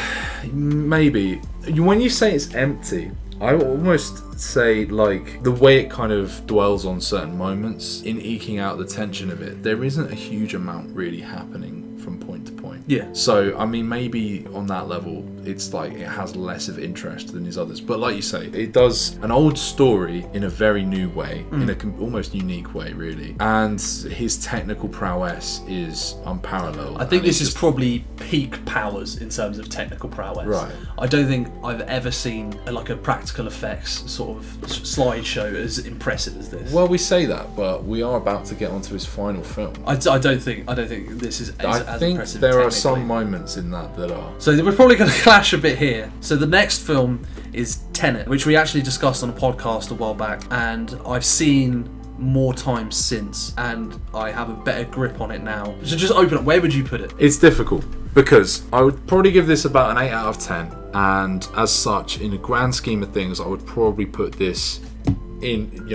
Maybe. When you say it's empty, I would almost say like the way it kind of dwells on certain moments in eking out the tension of it, there isn't a huge amount really happening from point to point. Yeah. So, I mean, maybe on that level, it's like it has less of interest than his others. But like you say, it does an old story in a very new way, in a almost unique way, really. And his technical prowess is unparalleled. I think this is probably peak powers in terms of technical prowess. Right. I don't think I've ever seen like a practical effects sort of slideshow as impressive as this. Well, we say that, but we are about to get onto his final film. I don't think this is as think impressive. There are some moments in that are. So we're probably going to clash a bit here. So the next film is Tenet, which we actually discussed on a podcast a while back, and I've seen more times since, and I have a better grip on it now. So just open up. Where would you put it? It's difficult because I would probably give this about an 8 out of 10, and as such, in the grand scheme of things, I would probably put this in,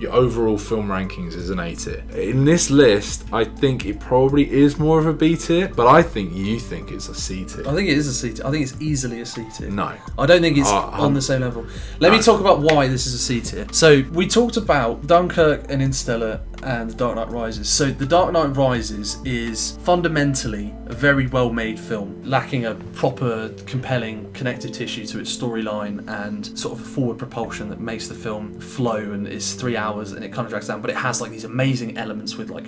your overall film rankings is an A tier. In this list, I think it probably is more of a B tier, but I think you think it's a C tier. I think it is a C tier. I think it's easily a C tier. No. I don't think it's on the same level. Let me talk about why this is a C tier. So we talked about Dunkirk and Interstellar and The Dark Knight Rises. So The Dark Knight Rises is fundamentally a very well-made film, lacking a proper, compelling connective tissue to its storyline and sort of forward propulsion that makes the film flow, and it's 3 hours and it kind of drags down, but it has like these amazing elements with like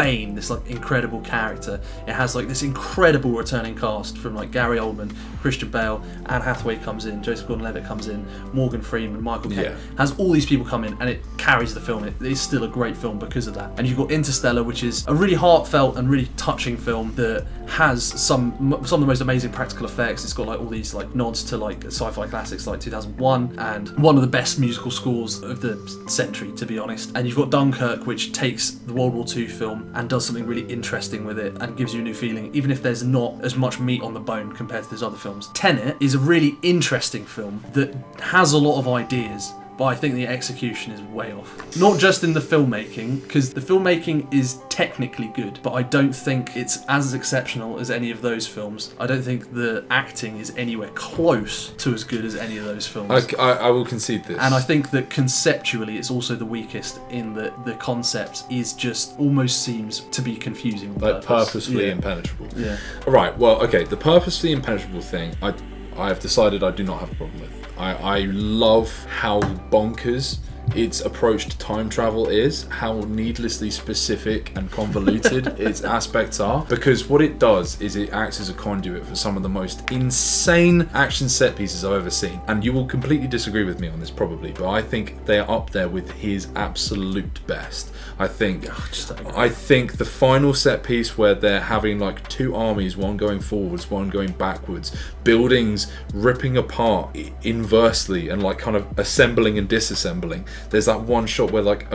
Bane, this like incredible character. It has like this incredible returning cast from like Gary Oldman, Christian Bale, Anne Hathaway comes in, Joseph Gordon-Levitt comes in, Morgan Freeman, Michael Caine. Has all these people come in, and it carries the film. It is still a great film because of that. And you've got Interstellar, which is a really heartfelt and really touching film that has some of the most amazing practical effects. It's got like all these like nods to like sci-fi classics like 2001, and one of the best musical scores of the century, to be honest. And you've got Dunkirk, which takes the World War II film and does something really interesting with it and gives you a new feeling, even if there's not as much meat on the bone compared to those other films. Tenet is a really interesting film that has a lot of ideas, but I think the execution is way off. Not just in the filmmaking, because the filmmaking is technically good, but I don't think it's as exceptional as any of those films. I don't think the acting is anywhere close to as good as any of those films. I will concede this. And I think that conceptually it's also the weakest, in that the concept is just almost seems to be confusing. Like purposefully impenetrable. Yeah. Right, well, okay, the purposefully impenetrable thing, I have decided I do not have a problem with. I love how bonkers its approach to time travel is, how needlessly specific and convoluted its aspects are, because what it does is it acts as a conduit for some of the most insane action set pieces I've ever seen. And you will completely disagree with me on this probably, but I think they're up there with his absolute best. I think the final set piece where they're having like two armies, one going forwards, one going backwards, buildings ripping apart inversely and like kind of assembling and disassembling. There's that one shot where like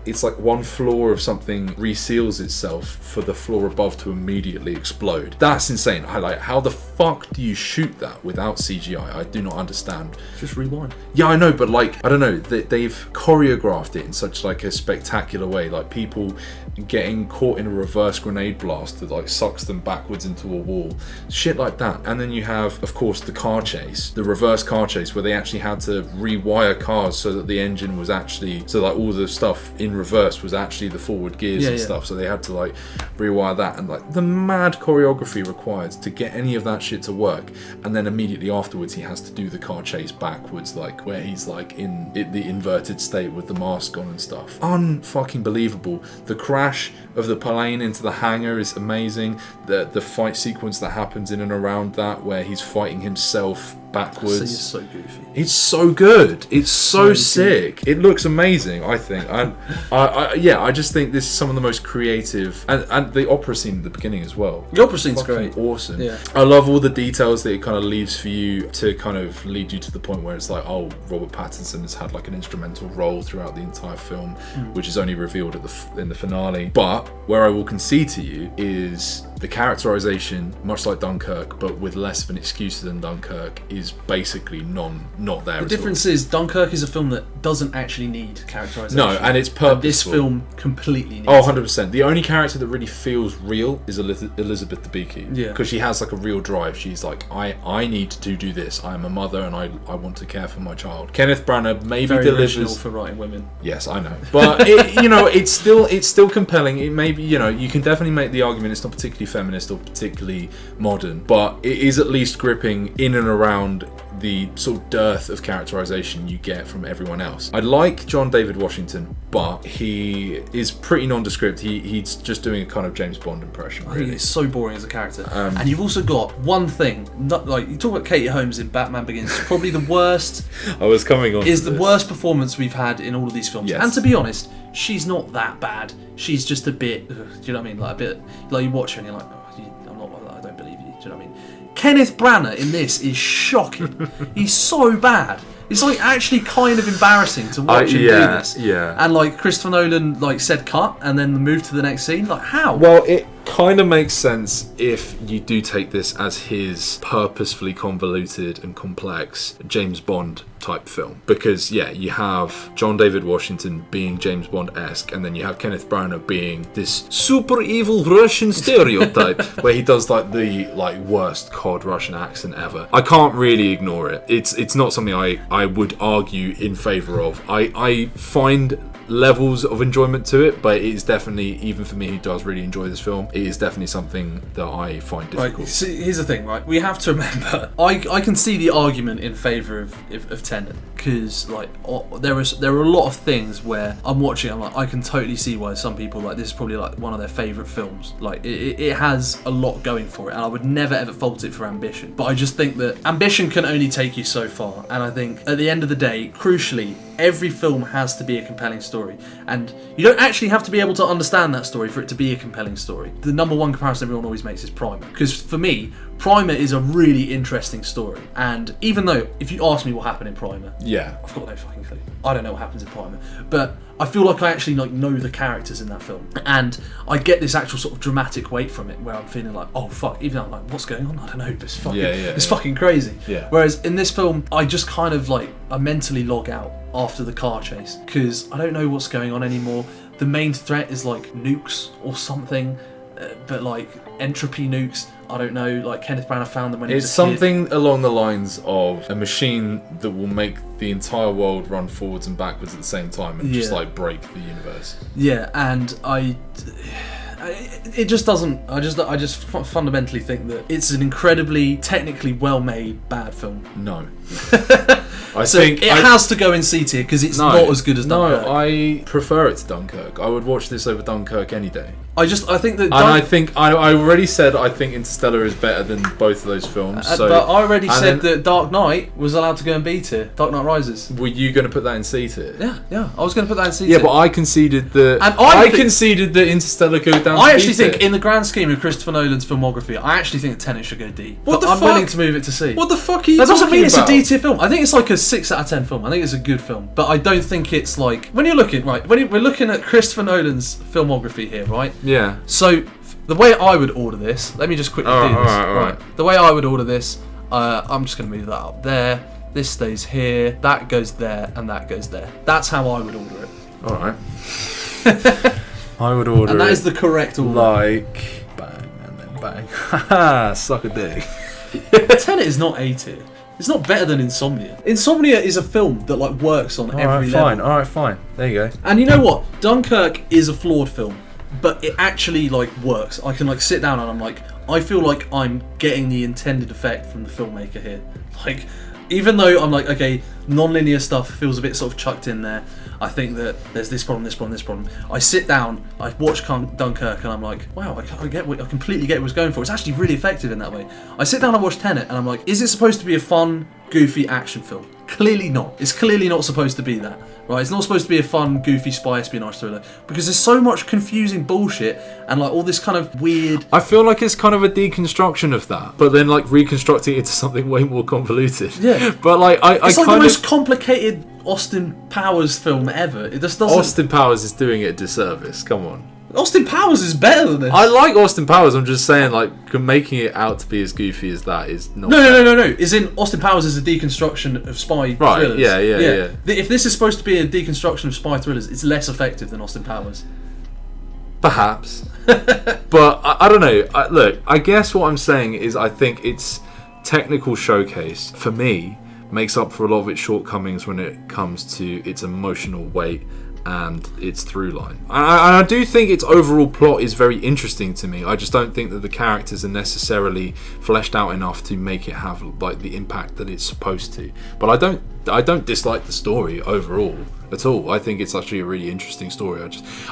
it's like one floor of something reseals itself for the floor above to immediately explode. That's insane. I like, how the fuck do you shoot that without CGI? I do not understand. Just rewind. Yeah, I know, but like, I don't know, they've choreographed it in such like a spectacular way, like people getting caught in a reverse grenade blast that like sucks them backwards into a wall, shit like that. And then you have, of course, the car chase, the reverse car chase, where they actually had to rewire cars so that the engine was actually, so like all the stuff in reverse was actually the forward gears and stuff, so they had to like rewire that, and like the mad choreography required to get any of that shit to work. And then immediately afterwards he has to do the car chase backwards, like where he's like in the inverted state with the mask on and stuff. Unfucking believable. The crash of the plane into the hangar is amazing. The fight sequence that happens in and around that, where he's fighting himself backwards. It's so goofy. It's so good. It's so sick. It looks amazing, I think. And I just think this is some of the most creative, and the opera scene at the beginning as well. The opera scene's great. Awesome. Yeah. I love all the details that it kind of leaves for you to kind of lead you to the point where it's like, oh, Robert Pattinson has had like an instrumental role throughout the entire film, which is only revealed in the finale. But where I will concede to you is the characterization, much like Dunkirk, but with less of an excuse than Dunkirk, is basically not there. The difference is Dunkirk is a film that doesn't actually need characterization. No, and it's purposeful. This film completely needs 100%. The only character that really feels real is Elizabeth Debicki. Yeah. Because she has like a real drive. She's like, I need to do this. I am a mother and I want to care for my child. Kenneth Branagh maybe very delivers original for writing women. Yes, I know. But it's still compelling. It may be, you can definitely make the argument it's not particularly feminist or particularly modern, but it is at least gripping in and around the sort of dearth of characterization you get from everyone else. I like John David Washington, but he is pretty nondescript. He's just doing a kind of James Bond impression, really. He's so boring as a character. And you've also got one thing, not like you talk about Katie Holmes in Batman Begins, probably the worst. I was coming on. Is the worst performance we've had in all of these films. Yes. And to be honest, she's not that bad. She's just a bit, do you know what I mean? Like a bit, like you watch her and you're like, I don't believe you. Do you know what I mean? Kenneth Branagh in this is shocking. He's so bad. It's like actually kind of embarrassing to watch him do this. Yeah. And like Christopher Nolan like said cut and then move to the next scene. Like how? Well, it kind of makes sense if you do take this as his purposefully convoluted and complex James Bond type film, because you have John David Washington being James Bond-esque, and then you have Kenneth Branagh being this super evil Russian stereotype where he does like the worst cod Russian accent ever. I can't really ignore it. It's not something I would argue in favour of. I find levels of enjoyment to it, but it is definitely, even for me who does really enjoy this film, it is definitely something that I find difficult. Right, so here's the thing, right? We have to remember, I can see the argument in favour of Tenet, because like there are a lot of things where I'm watching, I'm like, I can totally see why some people like this is probably like one of their favourite films. Like it has a lot going for it, and I would never ever fault it for ambition. But I just think that ambition can only take you so far, and I think at the end of the day, crucially, every film has to be a compelling story, and you don't actually have to be able to understand that story for it to be a compelling story. The number one comparison everyone always makes is Primer, because for me, Primer is a really interesting story, and even though if you ask me what happened in Primer, Yeah. I've got no fucking clue. I don't know what happens in Primer, but I feel like I actually like know the characters in that film, and I get this actual sort of dramatic weight from it, where I'm feeling like, oh fuck, even though I'm like, what's going on? I don't know, but it's fucking crazy. Yeah. Whereas in this film, I just kind of like, I mentally log out after the car chase, because I don't know what's going on anymore. The main threat is like nukes or something, but like entropy nukes. I don't know, like Kenneth Branagh found them when he was It's a something along the lines of a machine that will make the entire world run forwards and backwards at the same time and just like break the universe. Yeah, and it just doesn't. I just fundamentally think that it's an incredibly technically well-made bad film. No. I think it has to go in C tier because it's not as good as Dunkirk. No, I prefer it to Dunkirk. I would watch this over Dunkirk any day. I think that. I already said I think Interstellar is better than both of those films. But I already said that Dark Knight was allowed to go in B tier. Dark Knight Rises. Were you going to put that in C tier? Yeah. I was going to put that in C tier. Yeah, but I conceded that. And I conceded that Interstellar go down. I to actually B tier. think, in the grand scheme of Christopher Nolan's filmography, I actually think Tenet should go D. What the I'm fuck? willing to move it to C. What the fuck are you That doesn't talking mean it's a about? D tier film. I think it's like a 6 out of 10 film. I think it's a good film, but I don't think it's like when you're looking we're looking at Christopher Nolan's filmography here, right? Yeah. So the way I would order this, let me just quickly do this. Alright. The way I would order this, I'm just going to move that up there. This stays here. That goes there, and that goes there. That's how I would order it. All right. I would order. And that it is the correct order. like bang and then bang. Haha, suck a dick. Tenet is not A tier. It's not better than Insomnia. Insomnia is a film that like works on every level. Alright, fine. There you go. And you know what? Dunkirk is a flawed film, but it actually like works. I can like sit down and I'm like, I feel like I'm getting the intended effect from the filmmaker here. Like, even though I'm like, okay, non-linear stuff feels a bit sort of chucked in there. I think that there's this problem, this problem, this problem. I sit down, I watch Dunkirk, and I'm like, wow, I completely get what it's going for. It's actually really effective in that way. I sit down and watch Tenet, and I'm like, is it supposed to be a fun, goofy action film? Clearly not. It's clearly not supposed to be that, right? It's not supposed to be a fun, goofy spy espionage thriller because there's so much confusing bullshit and like all this kind of weird. I feel like it's kind of a deconstruction of that, but then like reconstructing it into something way more convoluted. Yeah. But like it's like the most complicated Austin Powers film ever. It just doesn't. Austin Powers is doing it a disservice. Come on. Austin Powers is better than this. I like Austin Powers. I'm just saying, like, making it out to be as goofy as that is not. No. Is in Austin Powers is a deconstruction of spy thrillers. Yeah. If this is supposed to be a deconstruction of spy thrillers, it's less effective than Austin Powers. Perhaps. But I don't know. Look, I guess what I'm saying is I think its technical showcase, for me, makes up for a lot of its shortcomings when it comes to its emotional weight and its through line. And I do think its overall plot is very interesting to me. I just don't think that the characters are necessarily fleshed out enough to make it have like the impact that it's supposed to. But I don't dislike the story overall at all. I think it's actually a really interesting story.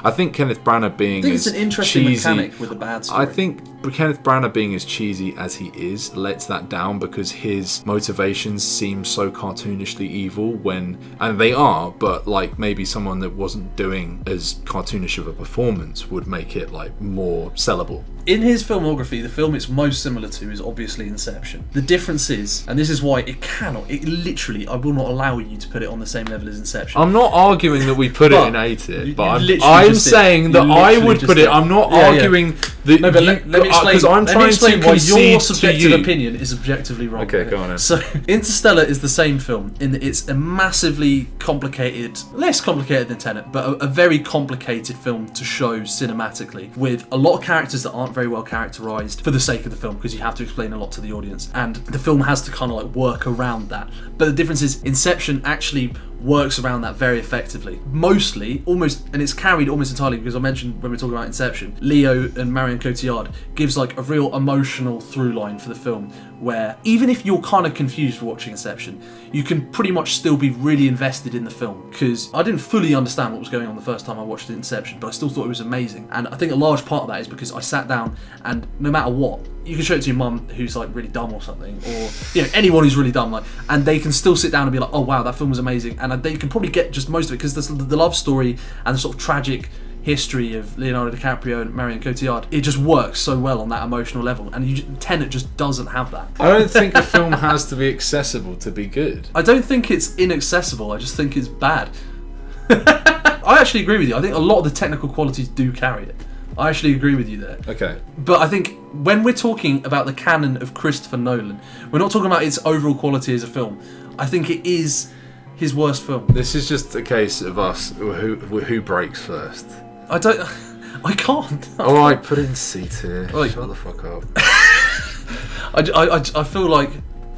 I think Kenneth Branagh being it's an interesting cheesy, mechanic with a bad story. I think Kenneth Branagh being as cheesy as he is lets that down because his motivations seem so cartoonishly evil and they are, but like maybe someone that wasn't doing as cartoonish of a performance would make it like more sellable. In his filmography, the film it's most similar to is obviously Inception. The difference is, and this is why I will not allow you to put it on the same level as Inception. I'm not arguing that we put it in A tier, but you I'm saying that I would put it. I'm not arguing that. No, but let me explain. Because I'm trying to why your concede subjective to you. opinion is objectively wrong. Okay, go on then. So, Interstellar is the same film in that it's a massively complicated, less complicated than Tenet, but a very complicated film to show cinematically, with a lot of characters that aren't very well characterized for the sake of the film, because you have to explain a lot to the audience, and the film has to kind of like work around that. But the difference is Inception actually works around that very effectively. Mostly, almost, and it's carried almost entirely because I mentioned when we were talking about Inception, Leo and Marion Cotillard gives like a real emotional through line for the film, where even if you're kind of confused for watching Inception, you can pretty much still be really invested in the film, because I didn't fully understand what was going on the first time I watched Inception, but I still thought it was amazing. And I think a large part of that is because I sat down, and no matter what, you can show it to your mum who's like really dumb or something, or anyone who's really dumb, like, and they can still sit down and be like, oh wow, that film was amazing, and they can probably get just most of it, because the love story and the sort of tragic history of Leonardo DiCaprio and Marion Cotillard, it just works so well on that emotional level, and Tenet just doesn't have that. I don't think a film has to be accessible to be good. I don't think it's inaccessible, I just think it's bad. I actually agree with you. I think a lot of the technical qualities do carry it. I actually agree with you there. Okay. But I think when we're talking about the canon of Christopher Nolan, we're not talking about its overall quality as a film. I think it is his worst film. This is just a case of us who breaks first. I can't. Alright, put in C tier. Right. Shut the fuck up. I feel like,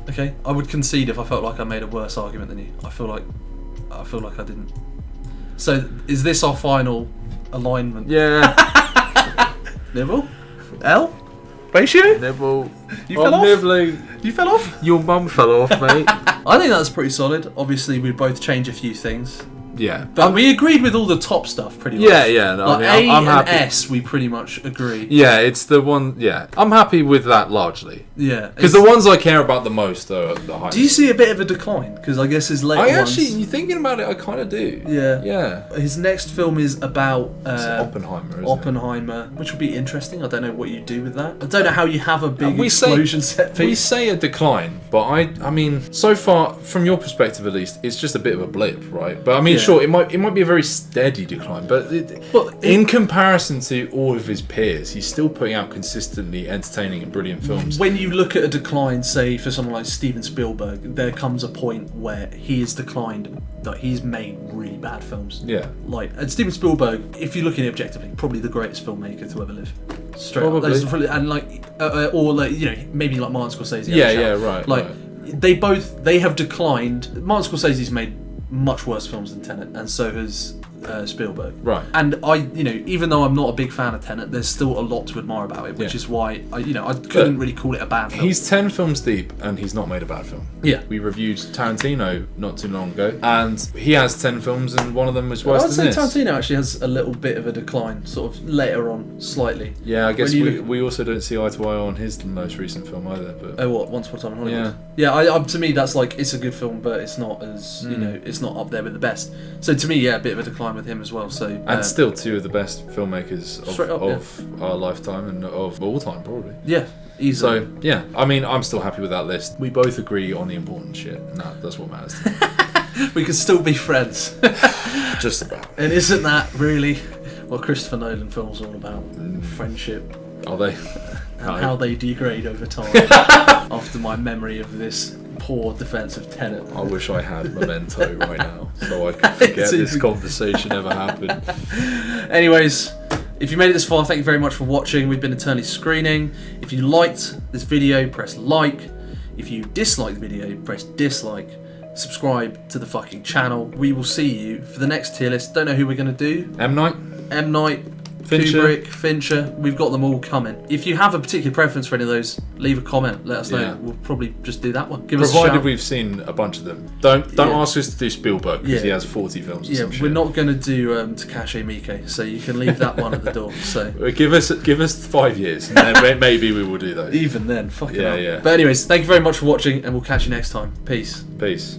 okay, I would concede if I felt like I made a worse argument than you. I feel like I didn't. So is this our final alignment? Yeah. Nibble? L? Ratio? Nibble. You fell off? Nibbling. You fell off? Your mum fell off, mate. I think that's pretty solid. Obviously, we both change a few things. Yeah. But we agreed with all the top stuff pretty much. Yeah. No, like I mean, I'm A happy. and S, we pretty much agree. Yeah, it's the one. Yeah, I'm happy with that largely. Yeah. Because the ones I care about the most are the highest. Do you see a bit of a decline? Because I guess his later ones... actually, you thinking about it, I kind of do. Yeah. Yeah. His next film is about... It's Oppenheimer, isn't Oppenheimer, which will be interesting. I don't know what you do with that. I don't know how you have a big We explosion set We piece. say a decline, but I mean, so far, from your perspective at least, it's just a bit of a blip, right? But I mean, Yeah. sure, it might be a very steady decline, but in comparison to all of his peers, he's still putting out consistently entertaining and brilliant films. When you look at a decline, say for someone like Steven Spielberg, there comes a point where he has declined, that he's made really bad films. Yeah. Like, and Steven Spielberg, if you look at it objectively, probably the greatest filmmaker to ever live. Straight Probably. up. And like, or like, maybe like Martin Scorsese. Right. Like, they have declined. Martin Scorsese's made much worse films than Tenet, and so has Spielberg. Right. And even though I'm not a big fan of Tenet, there's still a lot to admire about it, which is why I couldn't really call it a bad film. He's 10 films deep, and he's not made a bad film. Yeah. We reviewed Tarantino not too long ago, and he has 10 films, and one of them was worse than this. I'd say Tarantino actually has a little bit of a decline, sort of later on, slightly. Yeah, I guess we also don't see eye to eye on his most recent film either. But Oh, what? Once Upon a Time in Hollywood. Yeah. To me, that's like, it's a good film, but it's not as it's not up there with the best. So to me, yeah, a bit of a decline with him as well. So and still two of the best filmmakers of our lifetime and of all time, probably. Yeah, easily. So yeah, I mean, I'm still happy with that list. We both agree on the important shit, and that's what matters. We can still be friends. Just about. And isn't that really what Christopher Nolan films are all about? Friendship. Are they? And how they degrade over time. After my memory of this poor defense of Tenet. I wish I had Memento right now, so I could forget this conversation ever happened. Anyways, if you made it this far, thank you very much for watching. We've been Eternally Screening. If you liked this video, press like. If you disliked the video, press dislike. Subscribe to the fucking channel. We will see you for the next tier list. Don't know who we're going to do. M. Night, Fincher. Kubrick, Fincher. We've got them all coming. If you have a particular preference for any of those, leave a comment. Let us know. Yeah. We'll probably just do that one. Give us a Provided shout. we've seen a bunch of them. Don't ask us to do Spielberg because he has 40 films. Or some we're shit. not going to do Takashi Miike, so you can leave that one at the door. So Give us 5 years, and then maybe we will do those. even then, fucking hell. Yeah. But anyways, thank you very much for watching, and we'll catch you next time. Peace. Peace.